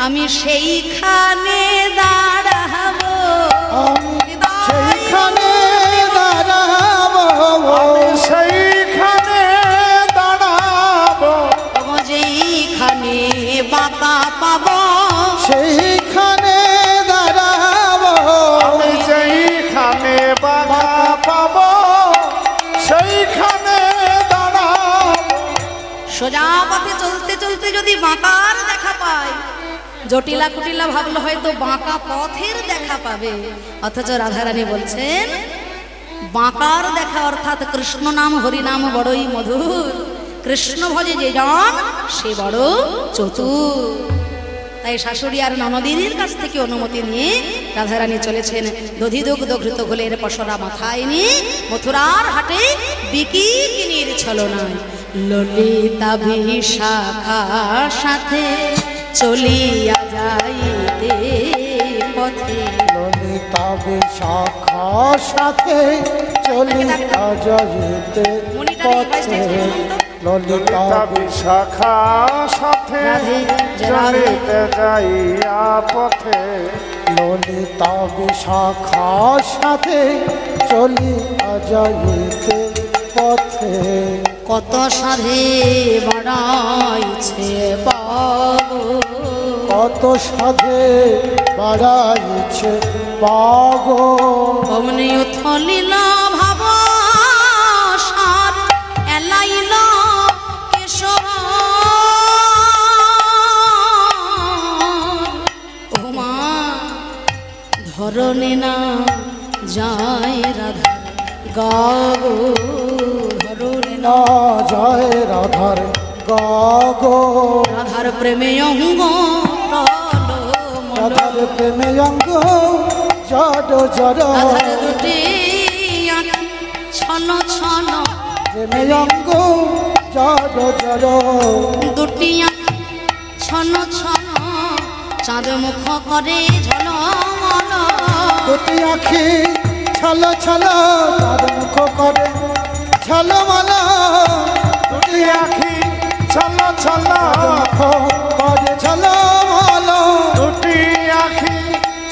আমি সেইখানে দাঁড়াবো, সেইখানে দাঁড়াবো, সেইখানে দাঁড়াবো, যেইখানে বাঁকা পাবো, সেইখানে দাঁড়াবো, আমি যেইখানে বাধা পাবো, সেইখানে দাঁড়াবো। সোজা পথে চলতে চলতে যদি বাঁকার দেখা পায়, জটিলা কুটিলা ভাবলো হয়তো বাঁকা পথের দেখা পাবে, অথচ রাধারানী বলছেন বাঁকার দেখা অর্থাৎ কৃষ্ণ নাম হরি নাম বড়ই মধুর, কৃষ্ণ ভজে যে জন সে বড় চতুর। তাই শাশুড়ি আর ননদিনীর কাছ থেকে অনুমতি নিয়ে রাধারানী চলেছেন দধিদুগ্ধ ঘৃত ঘোলের পসরা মাথায় নিয়ে মথুরার হাটে বিকিনির ছলনায়। ললিতা বিশাখা সাথে চলিয়া যাইতে পথে, ললিতা বিশাখা সাথে চলিয়া যাইতে পথে, ললিতা বিশাখা সাথে চলিতে যাইয়া পথে, ললিতা বিশাখা সাথে চলিয়া যাইতে পথে, কত সাধে বাড়াইছে পাগো, কত সাধে বাড়াইছে পাগো, অমনি উথলিল ভাব সার এলাইল কেশব, ওমা ধরনে না যায় রাধা গাগো, ধরনে না না যায় রাধার গাগো, রাধার প্রেমে অঙ্গ রাধার প্রেমে অঙ্গ জড় জড়, রাধার দুটি আঁখি ছল ছল, প্রেমে অঙ্গ জড় জড়, দুটি আঁখি ছল ছল, চাঁদ মুখ করে ঝলমল, দুটি আখি ছল ছল, তার মুখ করে ঝলমল, দুটি আখি ছল ছল, মুখ করে ঝলমল, দুটি আখি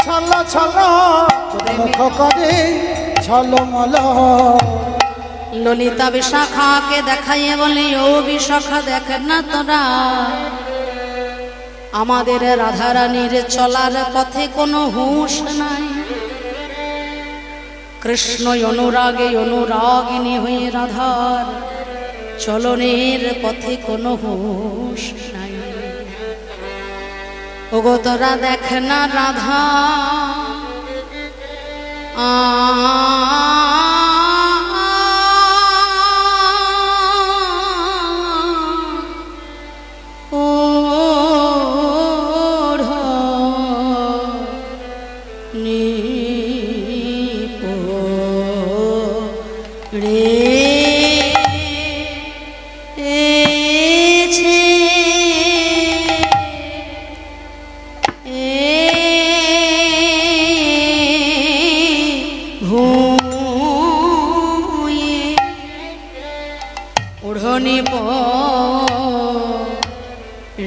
ছল ছল, মুখ করে ঝলমল। ললিতা বিশাখাকে দেখাইয়ে বলে, ও বিশাখা দেখ না তোরা, আমাদের রাধারানীর চলার পথে কোনো হুঁশ নাই, কৃষ্ণ অনুরাগে অনুরাগিনী হয়ে রাধার চলনের পথে কোনো হুঁশ নাই। ওগো তোরা দেখ না রাধা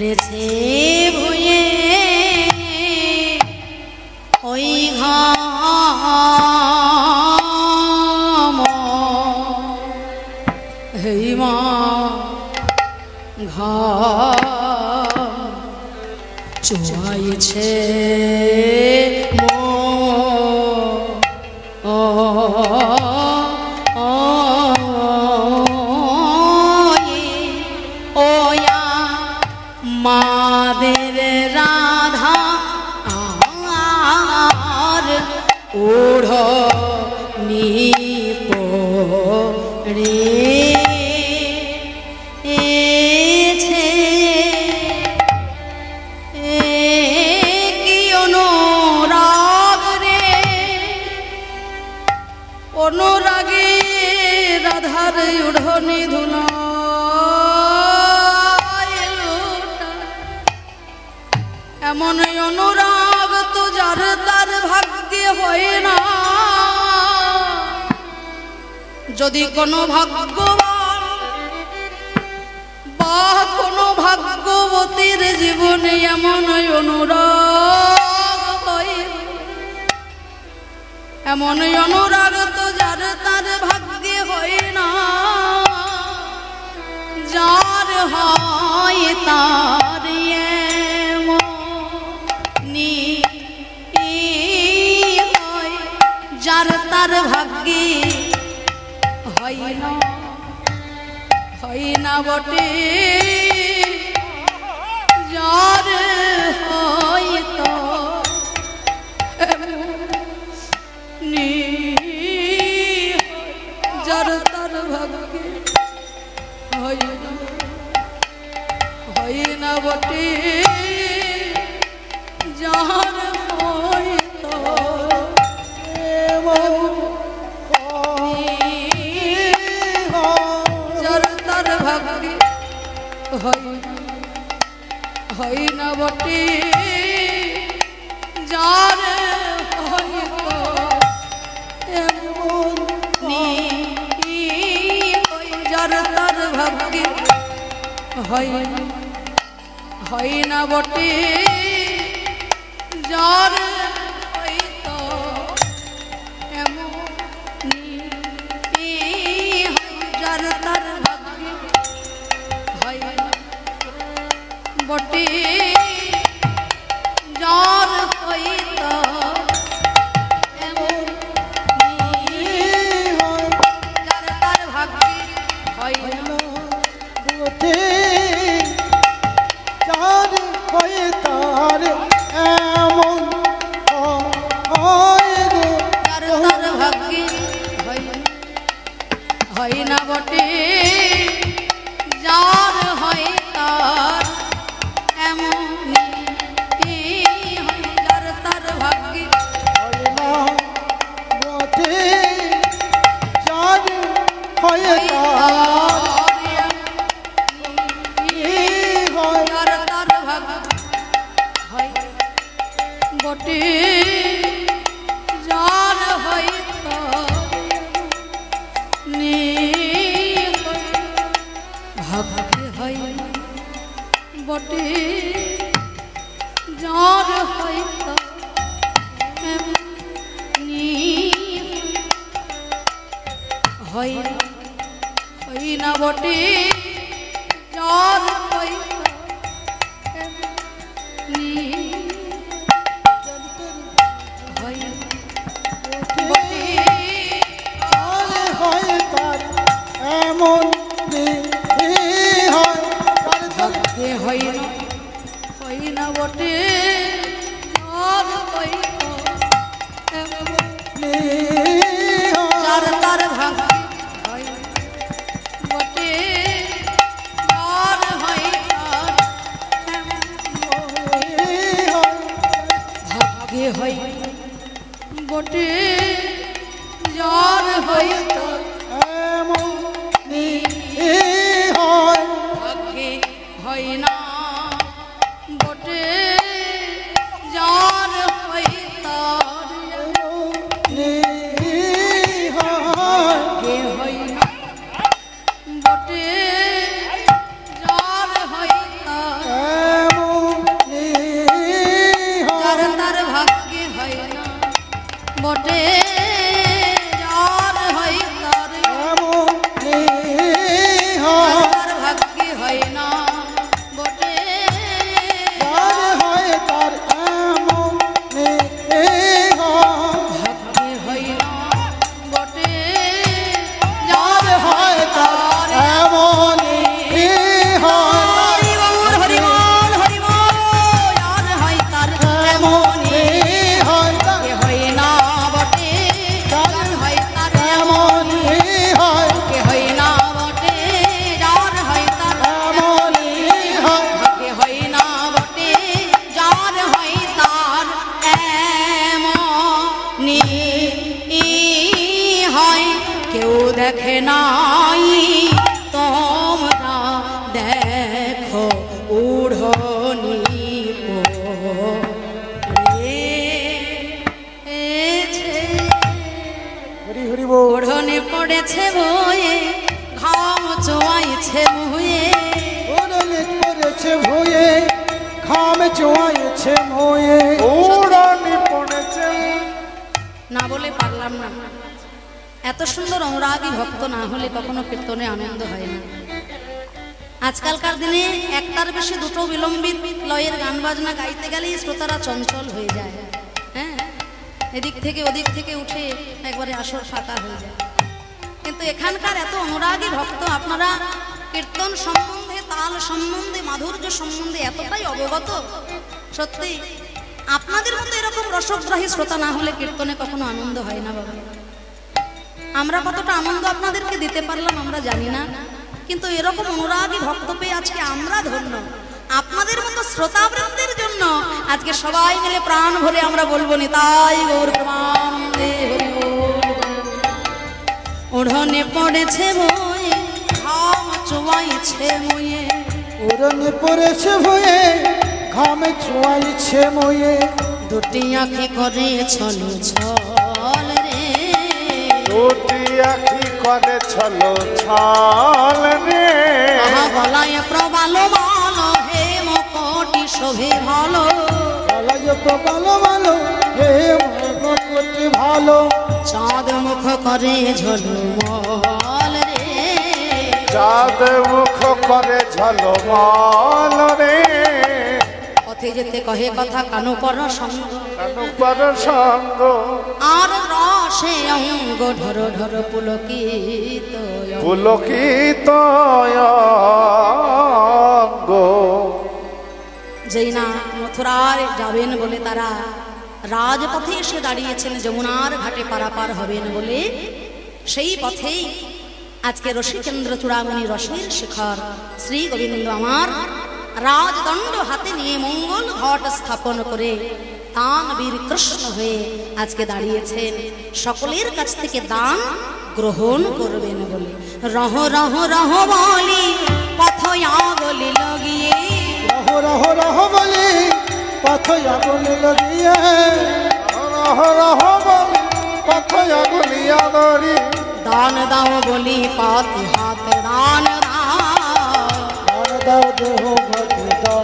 রেছে ভুয়ে ওই ঘাম হেমা ঘাম চুয়াইছে মাদের রাধা আর ওঢ় নিপ রে কি অনুরাগ রে অনুরাগে রাধার ওঢ়নি ধুলা এমন অনুরাগ তো যার তার ভাগ্যে হয় না যদি কোনো ভাগ্যবান বা কোনো ভাগ্যবতীর জীবনে এমন অনুরাগ হয় এমন অনুরাগ তো যার তার ভাগ্যে হয় না যার হয় তার যার তার ভাগ্যে হয় না বটে যার হয়তো যার তার ভাগ্যে হয় না বটে যার হয়তো যার তার ভাগ্যে হয় না বটে যার হয়তো যার তার ভাগ্যে হয় না বটে যার হয়তো যার তার ভাগ্যে হয় বটে যার হয়তো যার তার ভাগ্যে হয় বটে যার হয় তার এমন যার তার ভাগ্যে হয় না বটে যার হয় তার এমন যার তার ভাগ্যে হয় না বটে যার হয় যার তার ভাগ্যে হয় বটে যার হয় ভাগ্যে হয় বটে যার হয়তো হয় না বটে যার হয়তো হয় বটে হয় তার এমন ভাগ্যে হয় না বটে যার হয়তো যার তার ভাগ্যে হয় বটে যার হয় ভাগ্যে হয় বটে যার হয়তো ভাগ্যে হয় না বটে যার হয় তার ভাগ্যে হয় না বটে যার হয় তার যার তার ভাগ্যে হয় না দেখে নাই তোমরা দেখো উড়নি হরি হরি বল। ওড়নে পড়েছে বয়ে ঘাম চোয়াইছে মুয়ে ওড়নে পড়েছে ভয়ে ঘাম চোয়াইছে মোয়ে ওড়নি পড়েছে। না বলে পারলাম না। এত সুন্দর অনুরাগী ভক্ত না হলে কখনো কীর্তনে আনন্দ হয় না। আজকালকার দিনে একটার বেশি দুটো বিলম্বিত লয়ের গান বাজনা গাইতে গেলেই শ্রোতারা চঞ্চল হয়ে যায়। হ্যাঁ, এদিক থেকে ওদিক থেকে উঠে একবারে আসর ফাঁকা হয়ে যায়। কিন্তু এখানকার এত অনুরাগী ভক্ত, আপনারা কীর্তন সম্বন্ধে, তাল সম্বন্ধে, মাধুর্য সম্বন্ধে এতটাই অবগত, সত্যি আপনাদের মতো এরকম রসগ্রাহী শ্রোতা না হলে কীর্তনে কখনো আনন্দ হয় না বাবা। আমরা কতটা আনন্দ আপনাদেরকে দিতে পারলাম আমরা জানি না, কিন্তু এরকম অনুরাগী ভক্ত পেয়ে আজকে আমরা ধন্য। আপনাদের মতো শ্রোতাবৃন্দের জন্য আজকে সবাই মিলে প্রাণ ভরে আমরা বলবো নিতাই গৌর প্রেমানন্দে হরি বল। ওড়নে পড়েছে বয়ে ঘাম চোয়াইছে মুয়ে ওড়নে পড়েছে ভয়ে ঘাম চোয়াইছে মোয়ে দুটি আঁখি করে ছল ছল রে দুটি আঁখি করে ছলো ছল রে গলায় প্রবাল ভালো হে মকটি শোভে ভালো গলায় প্রবাল ভালো হে মকটি ভালো চাঁদ মুখ করে ঝলমল রে চাঁদ মুখ করে ঝলমল রে পথে যেতে কহে কথা কানু পর সঙ্গ কানু পর সঙ্গ আর রসে অঙ্গ ঢর ঢর পুলকিত পুলকিত অঙ্গ। যেই না মথুরায় যাবেন বলে তারা রাজপথে এসে দাঁড়িয়েছেন যমুনার ঘাটে পারাপার হবেন বলে, সেই পথেই আজকে রসিকেন্দ্র চূড়ামণি রসের শিখর শ্রী গোবিন্দ আমার রাজদণ্ড হাতে নিয়ে মঙ্গল ঘট স্থাপন করে দান বীর কৃষ্ণ হয়ে আজকে দাঁড়িয়েছেন সকলের কাছ থেকে দান গ্রহণ করবেন বলে। রহ রহ রহ বলি পথয়া গলি লগিয়ে রহ রহ রহ বলে পথ আগুন লাগিয়ে রহ রহ বলি পথ আগুলিয়া ধরি দান দাও বলি পাতি হাতে দান দাও দেহ ভক্তি দাও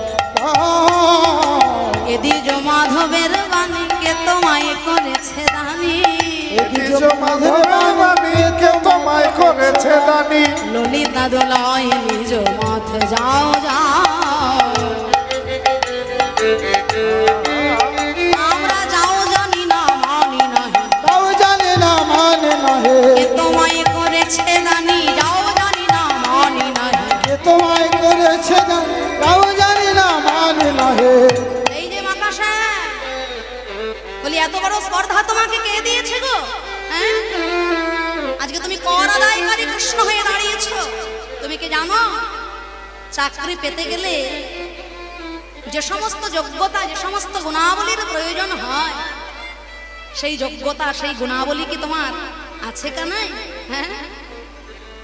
এদি জো মাধবের বাণী কে তোমায় করেছে দানি কে তোমায় করেছে দানি ললিতা দোলায় নিজ মাথ যাও যাও আমরা যাও জানি না মানি নাহি তাও জানে না মানে নহে কে তোমায় করেছে দানি যাও জানি না মানি নাহি কে তোমায় করেছে তাও জানি না মানে নহে এই যে মাকাশা বলি এত বড় স্পর্ধা তোমাকে কে দিয়েছে গো? হ্যাঁ, আজকে তুমি কর আদায়কারী কৃষ্ণ হয়ে দাঁড়িয়েছো। তুমি কি জানো চাকরি পেতে গেলে যে সমস্ত যোগ্যতা, যে সমস্ত গুণাবলীর প্রয়োজন হয়, সেই যোগ্যতা, সেই গুণাবলী কি তোমার আছে কা নাই? হ্যাঁ,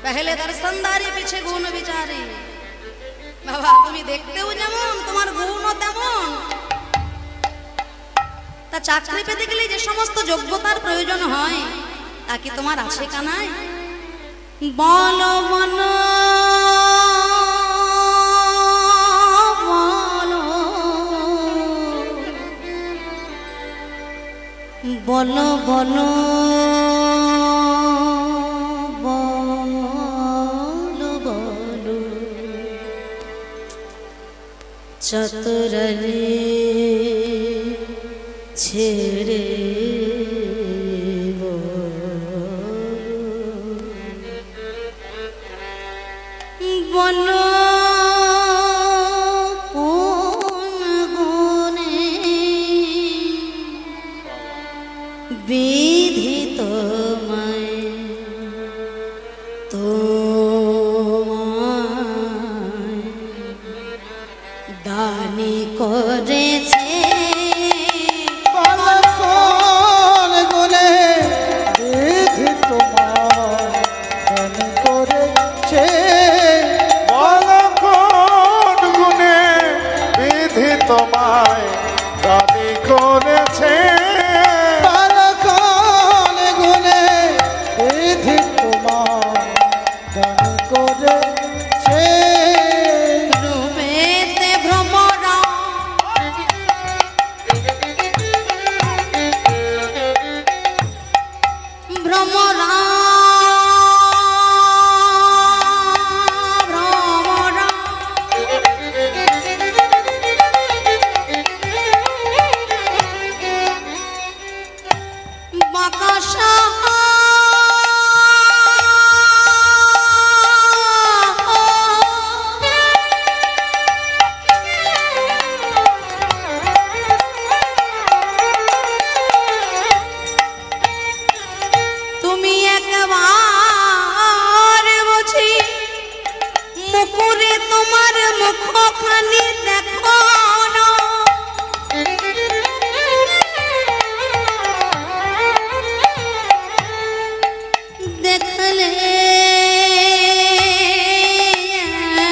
পহলে দর্শনদারি পিছে গুণ বিচারি। বাবা তুমি দেখতেও যেমন তোমার গুণও তেমন। তা চাকরি পেতে গেলে যে সমস্ত যোগ্যতার প্রয়োজন হয় তা কি তোমার আছে কা নাই? বলো বলো বলো বলো বলো বলো চতুরে ছেড়ে বলো কোন গুণে বিধি তোমায় তোমায় দানি করেছে কোন গুণে বিধি তোমায় তোমায় দাবি করেছে বালকনে গুণে বিধি তোমায় দান করেছে রূপেতে ভ্রমরা ভ্রমরা ভ্রমরা বাকাশা তুমি একবার বুঝি মুকুরে তোমার মুখখানি দেখো না দেখলে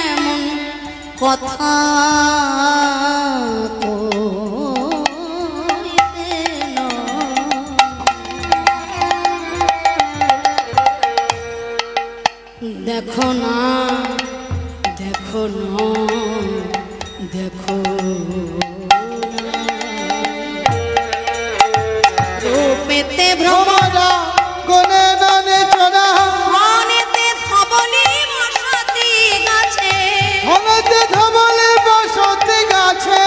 এমন কথা কইতে না। দেখো না দেখো না দেখো না। রূপেতে ভ্রমরা গুণে নানে চড়া মনেতে ধবলি বসতি গাছে হনতে ধবলে বসতি গাছে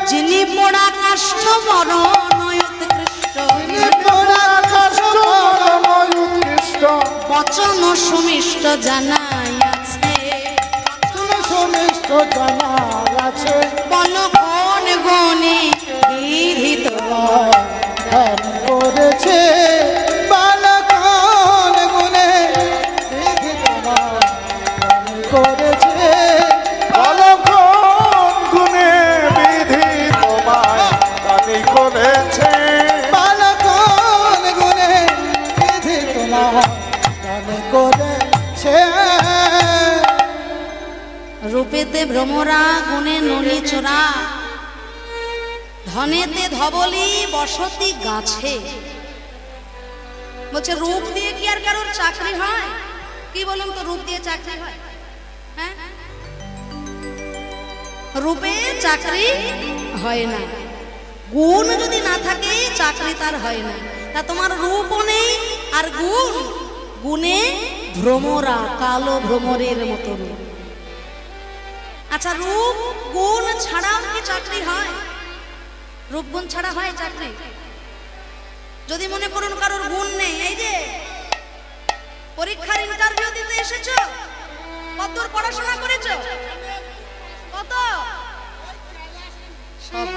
যিনি পোড়া কাষ্ঠ বরণ উৎকৃষ্ট পোড়া কাষ্ঠ পরময় উৎকৃষ্ট বচন সুমিষ্ট জানাইয়াছে সুমিষ্ট জানা আছে বল কোন গণে বিধিত দান করেছে বালকন গুণে বিধি তোমায় দান করেছে অলক্ষণ গুণে বিধি তোমায় দাবি করেছে বালকন গুণে বিধি তোমায় দান করেছে রূপেতে ভ্রমরা গুণে ননি চোরা ধনেতে ধবলি বসতি গাছে বলছে রূপ দিয়ে কি আর কারোর চাকরি হয় কি বলুন তো রূপ দিয়ে চাকরি হয় হ্যাঁ রূপে চাকরি হয় না গুণ যদি না থাকে চাকরি তার হয় না তা তোমার রূপও নেই আর গুণ গুণে ভ্রমরা কালো ভ্রমরের মতো রূপ আচ্ছা রূপ গুণ ছাড়াও কি চাকরি হয় রূপ গুণ ছাড়া হয় চাকরি যদি মনে করুন কারোর গুণ নেই এই যে পরীক্ষার ইন্টারভিউ দিতে এসেছো কত পড়াশোনা করেছো কত সব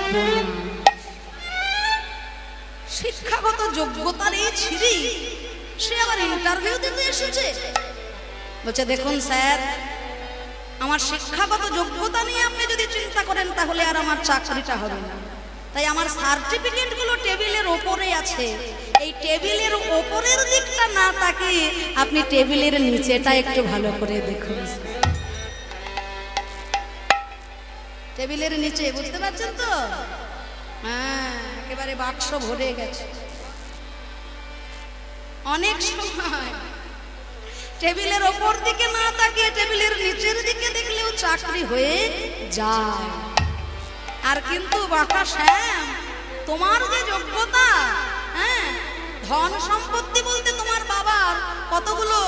শিক্ষাগত যোগ্যতার এই ছিরি সে আবার ইন্টারভিউ দিতে এসেছে বলছে দেখুন স্যার আমার শিক্ষাগত যোগ্যতা নিয়ে আপনি যদি চিন্তা করেন তাহলে আর আমার চাকরিটা হবে না তাই আমার সার্টিফিকেট গুলো টেবিলের ওপরে আছে এই টেবিলের ওপরের দিকটা না তাকিয়ে আপনি টেবিলের নিচেটা একটু ভালো করে দেখুন টেবিলের নিচে বুঝতে পারছেন তো হ্যাঁ একেবারে বাক্স ভরে গেছে অনেক সময় টেবিলের ওপর দিকে না তাকিয়ে টেবিলের নিচের দিকে দেখলেও চাকরি হয়ে যায় আর কিন্তু বাঁকা শ্যাম তোমার যে যোগ্যতা হ্যাঁ ধন সম্পত্তি বলতে তোমার বাবার কতগুলো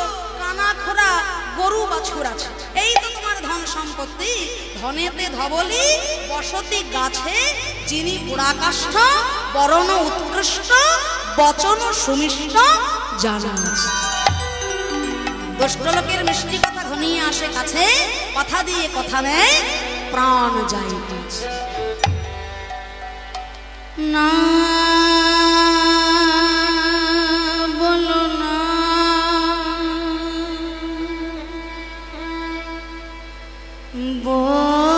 কানা খোরা গরু বাছুর আছে এই তো তোমার ধন সম্পত্তি ধনেতে ধবলি বসতি গাছে যিনি পুরাকাষ্ঠ বরণ উৎকৃষ্ট বচন সুমিষ্ট জানা আছে দুষ্ট লোকের মিষ্টি কথা ঘনিয়ে আসে কাছে কথা দিয়ে কথা নেয় প্রাণ যায় না বলো না বলো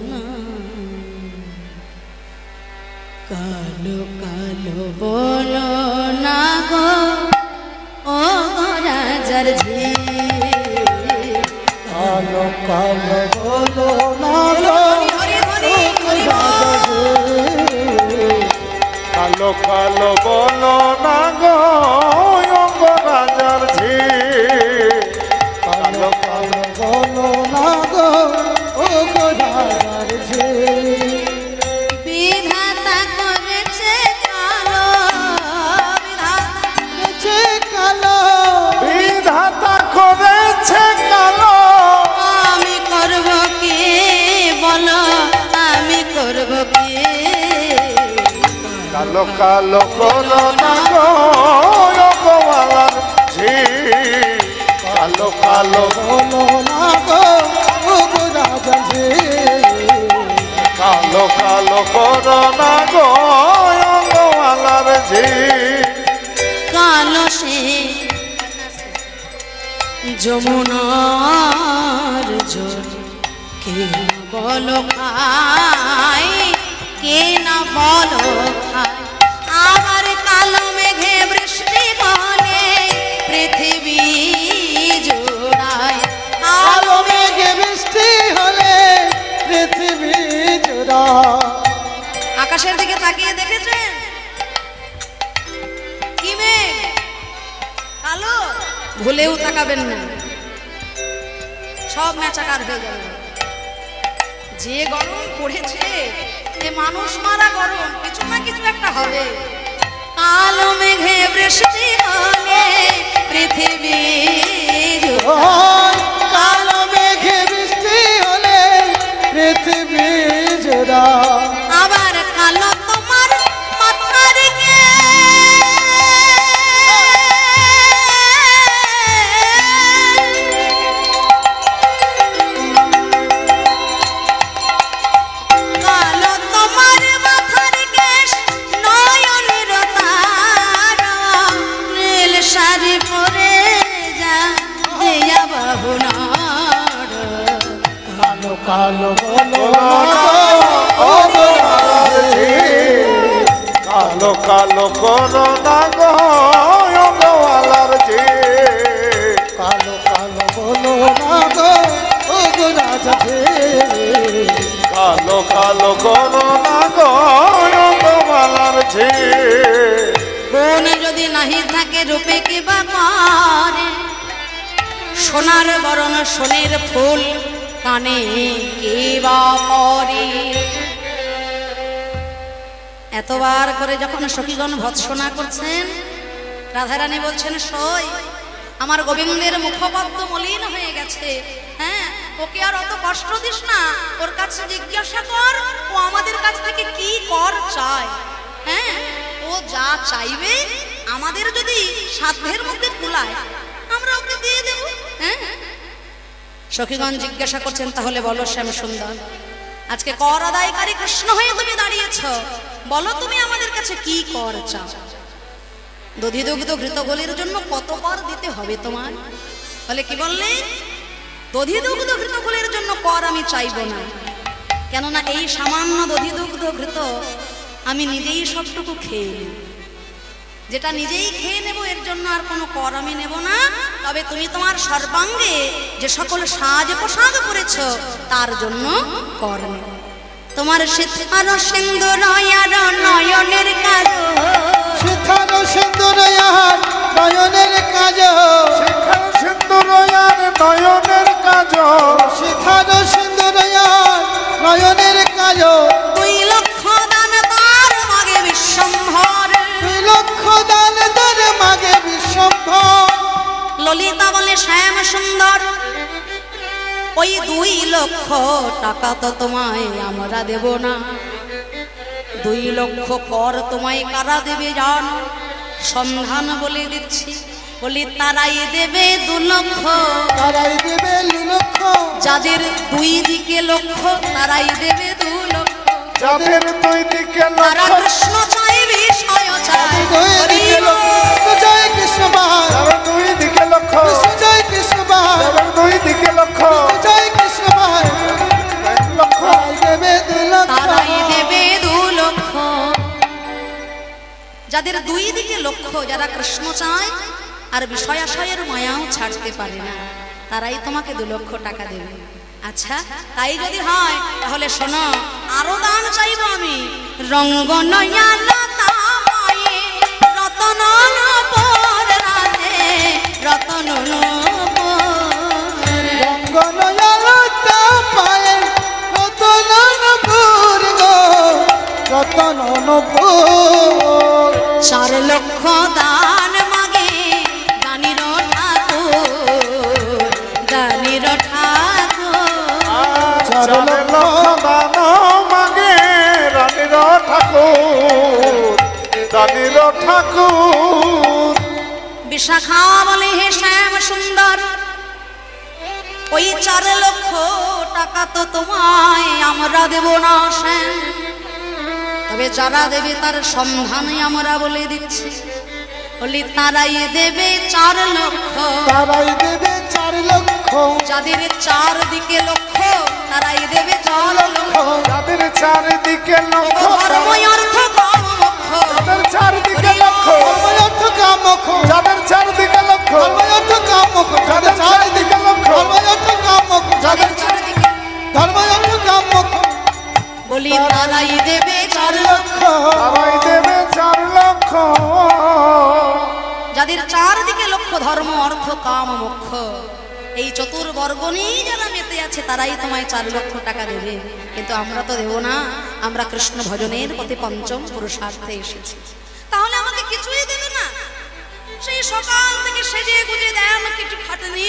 না কালো কালো বলো না গো ও রাজার ঝি কালো কালো বলো না গো হরি হরি হরি কালো কালো বলো না গো অঙ্গ রাজার ঝি কালো কালো বলো না গো ও গো রাজার ঝি বিধাতা করেছে কালো বিধাতা করেছে কালো আমি করব কি বলো আমি করব কি কালো কালো বলো না গো অঙ্গওয়ালার ঝি কালো কালো বলো না গো ও গো রাজার ঝি কালো কালো করো না গো অঙ্গওয়ালার ঝি কালো সে যমুনার জল কে না বলো খাই কে না বলো খাই আবার কালো মেঘে বৃষ্টি বলে পৃথিবী জোড়ায় কালো মেঘে বৃষ্টি হলে পৃথিবী জোড়া আকাশের দিকে তাকিয়ে দেখেছেন কি মেঘ কালো ভুলেও তাকাবেন না সব মেচাকার হয়ে যাবে যে গরম পড়েছে যে মানুষ মারা গরম কিছু না কিছু একটা হবে কালো মেঘে বৃষ্টি হলে পৃথিবী ওই কালো মেঘে বৃষ্টি হলে পৃথিবী জোড়া আবার কালো তোমার মাথার কালো তোমার মাথার কেশ নয়নের তারা নীল শাড়ি পরে যা দেয়া বাহুনার কালো কালো বলো না গো ও গো রাজার ঝি কালো কালো করো না গো অঙ্গওয়ালার ঝি কালো কালো বলো না গো ও গো রাজার ঝি কালো কালো করো না গো অঙ্গওয়ালার ঝি কোন যদি নাহি থাকে রূপে কি বা করে সোনার বরণ সোনের ফুল কানে কে বা পরে এতবার করে যখন সখীগণ ভৎসনা করছেন রাধারানী বলছেন সই আমার গোবিন্দের মুখপদ্ম মলিন হয়ে গেছে হ্যাঁ ওকে আর অত কষ্ট দিস না ওর কাছে জিজ্ঞাসা কর ও আমাদের কাছ থেকে কি কর চায় হ্যাঁ ও যা চাইবে আমাদের যদি সাধ্যের মধ্যে কুলায় আমরা ওকে দিয়ে দেব হ্যাঁ সখীগণ জিজ্ঞাসা করছেন তাহলে বলো শ্যাম সুন্দর আজকে কর আদায়কারী কৃষ্ণ হয়ে তুমি দাঁড়িয়েছ বলো তুমি আমাদের কাছে কি কর চাও দধি দুগ্ধ ঘৃতগোলের জন্য কত কর দিতে হবে তোমার বলে কি বললে দধি দুগ্ধ ঘৃতগোলের জন্য কর আমি চাইব না কেননা এই সামান্য দধি দুগ্ধ ঘৃত আমি নিজেই সবটুকু খেয়ে নেব যেটা নিজেই খেয়ে নেব এর জন্য আর কোনো কর আমি নেব না তবে তুমি তোমার সর্বাঙ্গে যে সকল সাজ পোশাক পরেছ তার জন্য কর নেব তোমার সিদ্ধার সিন্দুর আর নয়নের কাজ সিদ্ধার সিন্দুর আর নয়নের কাজ শিখার সিন্দুর আর নয়নের কাজ সিদ্ধার সিন্দুর আর নয়নের কাজ 2 লক্ষ দান তার মাগে বিশ্বম্ভর 2 লক্ষ দান তোর মাগে বিশ্বম্ভর ললিতা বলে শ্যাম সুন্দর ওই 2 লক্ষ টাকা তো তোমায় আমরা দেব না 2 লক্ষ কর তোমায় কারা দেবে জানো সন্ধান বলে দিচ্ছি বলি তারাই দেবে 2 লক্ষ তারাই দেবে 2 লক্ষ যাদের 2 দিকে লক্ষ তারাই দেবে 2 লক্ষ যাদের দুই দিকে তারা লক্ষ্য কৃষ্ণ চাই বিষয় চাই জয় কৃষ্ণ বাহার যাদের দুই দিকে লক্ষ্য জয় কৃষ্ণ বাহার যাদের দুই দিকে লক্ষ্য জয় কৃষ্ণ বাহার লক্ষ্য তারাই দেবে 2 লক্ষ তারাই দেবে 2 লক্ষ যাদের 2 দিকে লক্ষ্য যারা কৃষ্ণ চায় আর বিষয়াশয়ের মায়াও ছাড়তে পারে না তারাই তোমাকে 2 লক্ষ টাকা দেবে আচ্ছা তাই যদি হয় তাহলে শোনো, আরো দান চাইবো আমি। রঙ্গ নয়া লতা মায়ে রতন নূপুর রাধে, রতন নূপুর। রঙ্গ নয়া লতা মায়ে রতন নূপুর গো, রতন নূপুর। 4 লক্ষ দান মাগে দানির ঠাকুর, দানির ঠাকুর। 4 লক্ষ দান মাগে রানীর ঠাকুর, রানীর ঠাকুর। বিশাখা বলে হে শ্যাম সুন্দর, ওই 4 লক্ষ টাকা তো তোমায় আমরা দেব না শ্যাম, তবে যারা দেবে তার সন্ধানে আমরা বলে দিচ্ছি। বলি তারাই দেবে 4 লক্ষ, তারাই দেবে 4 লক্ষ। যাদের 4 দিকে লক্ষ্য তারাই দেবে 4 লক্ষ। যাদের চারিদিকে লক্ষ্য, ধর্ম অর্থ কাম মোক্ষ, যাদের চারিদিকে লক্ষ্য, ধর্ময়র্থ কাম মোক্ষ, যাদের চারিদিকে লক্ষ্য, ধর্ময়র্থ কাম মোক্ষ, যাদের চারিদিকে লক্ষ্য, ধর্ময়র্থ কাম মোক্ষ, যাদের 4 দিকে ধর্ময়র্থ কাম মোক্ষ। বলি তারাই দেবে 4 লক্ষ। তারাই দেবে 4 লক্ষ। যাদের 4 দিকে লক্ষ্য, ধর্ম অর্থ কাম মোক্ষ, এই চতুর্বর্গ নিয়ে যারা মেতে আছে তারাই তোমায় 4 লক্ষ টাকা দেবে। কিন্তু আমরা তো দেব না, আমরা কৃষ্ণ ভজনের পথে পঞ্চম পুরুষার্থে এসেছি। তাহলে আমাকে কিছুই দেবে না? সেই সকাল থেকে সেজে গুজে দেয় আমাকে একটু খাটনি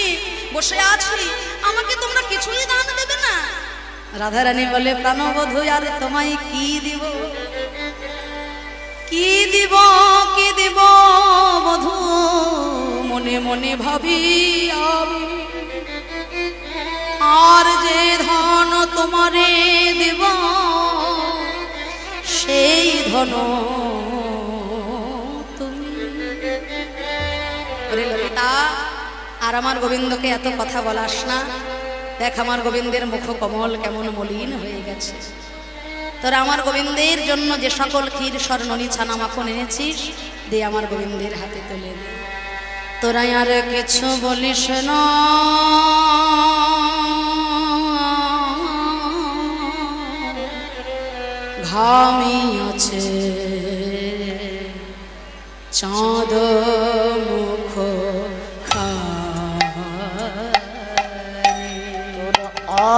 বসে আছি, আমাকে তোমরা কিছুই দান দেবে না? রাধারানী বলে প্রাণবধূ আর তোমায় কি দিব, কি দিব, কি দিব বধূ, মনে মনে ভাবি আমি। আর যে ধন তোমারে দেব সেই ধন তুমি। ওরে ললিতা, আর আমার গোবিন্দকে এত কথা বলাস না, দেখ আমার গোবিন্দের মুখ কমল কেমন মলিন হয়ে গেছে। তোরা আমার গোবিন্দের জন্য যে সকল ক্ষীর স্বর্ণনি ছানা মাখন এনেছিস, দে আমার গোবিন্দের হাতে তুলে দে। তোরা আর কিছু বলিস না, ঘামিয়াছে চাঁদ মুখ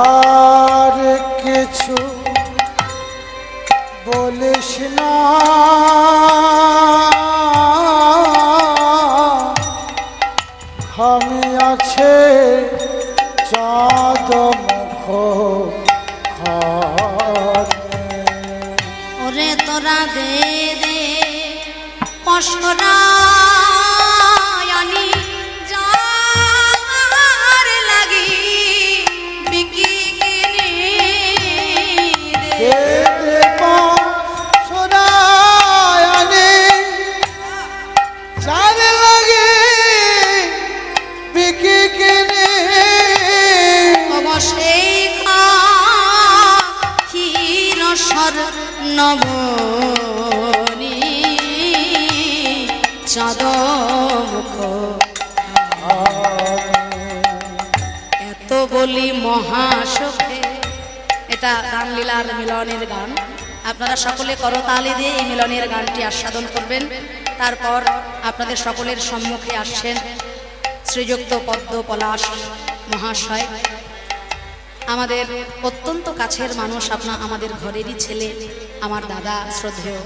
আর কিছু বলিস না, ঘামি আছে চাঁদ মুখ ওরে তোরা দে দে পশরায়ানি যার লাগি বিকি কিনে দে। সোনায়ানি চার লাগে বিকি কিনে অবশ্যই ক্ষীর স্বর্ণবনি চাঁদ মুখ। এত বলি মহাসুখে, এটা রামলীলার মিলনের গান। আপনারা সকলে করতালি দিয়ে এই মিলনের গানটি আস্বাদন করবেন। তারপর আপনাদের সকলের সম্মুখে আসছেন শ্রীযুক্ত পদ্ম পলাশ মহাশয়, আমাদের অত্যন্ত কাছের মানুষ, আমাদের ঘরেরই ছেলে, আমার দাদা শ্রদ্ধেয়।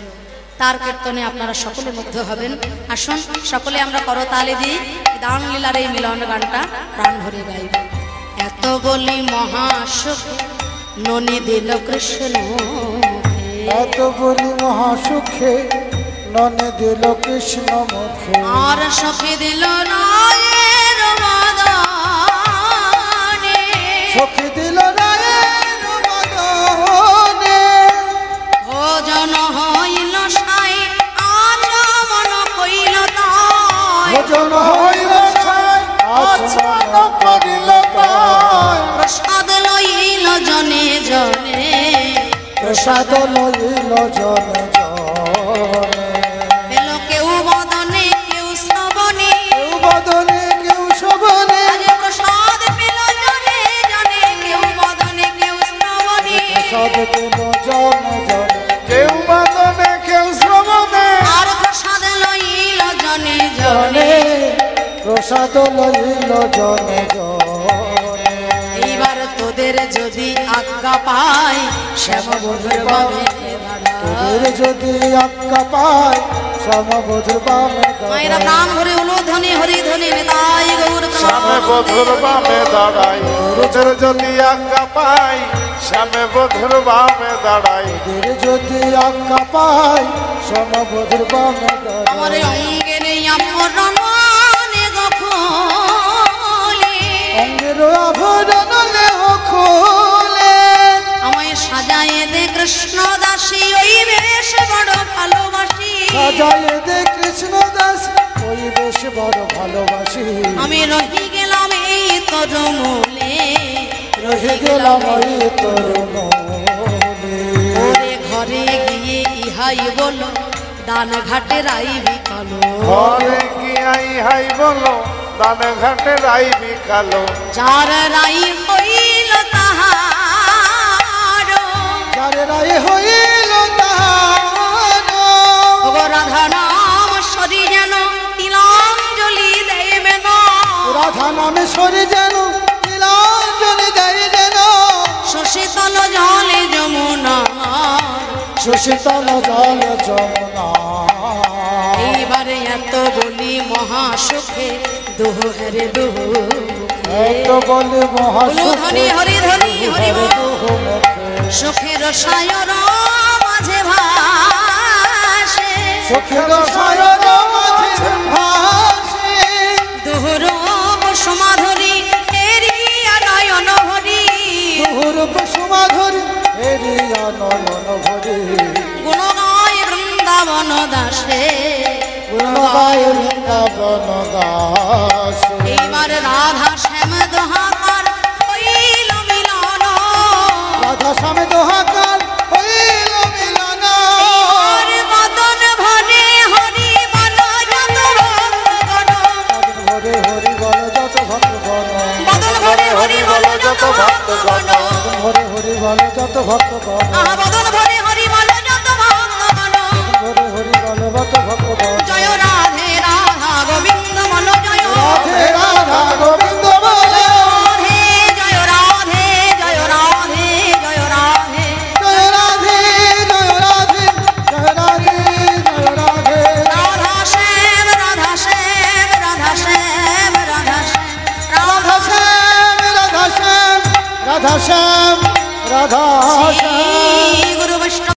তার কীর্তনে আপনারা সকলে মুগ্ধ হবেন। আসুন সকলে আমরা করতালি দিই, রামলীলার এই মিলন গানটা প্রাণ ভরে গাইব। এত বলি মহাসুখে ননি দিল কৃষ্ণ মুখে, এত বলি মহাসুখে ননে দিল কৃষ্ণ মুখে, আর সুখে দিল রায়ের মদনে, সখী দিল রায়ের মদনে, ভোজন হইল সাই আচমন কইল তাই, ভোজন হইল ছাই আচমন করিল তাই, প্রসাদ লইল জনে জনে, প্রসাদ লইল জনে জনে, পেল কেউ বদনে কেউ শ্রবণে, কেউ বদনে কেউ শোভনে, প্রসাদ পেল জনে জনে, কেউ প্রসাদ লইল জনে জনে। এইবার তোদের যদি আজ্ঞা পাই শ্যামবধূর বামে তোদের যদি আজ্ঞা পায় শ্যামবধূর বামে মায়েরা প্রাণ ভরে উলুধ্বনি হরিধ্বনি নিতাই গৌর শ্যামে বধুর বামে দাঁড়াই তোদের যদি আজ্ঞা পাই শ্যামে বধুর বামে দাঁড়াই তোদের যদি আজ্ঞা পায় শ্যামবধূর বামে আমার দাঁড়াই। অঙ্গে নেই আভরণ গখলে অঙ্গের আভরণ লেহ খুলে আমায় সাজায়ে দে কৃষ্ণ দাসী ওই বেশ বড় ভালোবাসি সাজায়ে দে কৃষ্ণ দাস ওই বেশ বড় ভালোবাসি। আমি রহি গেলাম এই তোর মূলে রহে গেলাম ওই তোর মনে। ওরে ঘরে গিয়ে ইহাই বলো দান ঘাটে রাইবি কালো ঘরে গিয়াই হাই বলো দানে ঘাটে রাইবি কালো যার রাই হইল তাহার যারে রায় হইল তাহার ওগো রাধা নাম সরি যেন তিলাঞ্জলি দেবে না রাধা নামে সরে যেন তিলাঞ্জলি দেয় যেন শশীতল জলে যমুনা সুশীতল জল যমুনা। এইবারে এত বলি মহাসুখে দুহ রে দুহ এত বলে ধ্বনি হরি ধ্বনি হরি বল। মহাসুখে সুখের সায়র মাঝে ভাসে সুখের সায়র মাঝে ভাসে দুহরূপ সমাধুরী এরিয়া নয়ন ভরি দুরূপ সুমাধুর হেরিয়া নয়ন ভরে গুণ গায় বৃন্দাবন দাসে গুণগায় বৃন্দাবন দাস। এইবার রাধা শ্যাম দোহাকার হইল মিলন রাধা স্বামী দোহাকার হইল মিলন। আর বদন ভরে হরি বল যত ভক্তগণ বদন ভরে হরি বল যত ভক্তগণ বদন ভরে হরি বল যত ভক্তগণ বদন ভরে হরি বল যত ভক্তগণ আহা বদন ভরে হরি বল যত ভক্তগণ ভরে হরি বল যত ভক্তগণ। জয় রাধে রাধা গোবিন্দ মল জয় রাধে রাধা গোবিন্দ বলে রাধে জয় রাধে জয় রাধে জয় রাধে জয় রাধে জয় রাধে জয় রাধে জয় রাধে। রাধা শ্যাম রাধা শ্যাম রাধা শ্যাম রাধা শ্যাম রাধা শ্যাম রাধা শ্যাম রাধা শ্যাম রাধা শ্যাম। শ্রী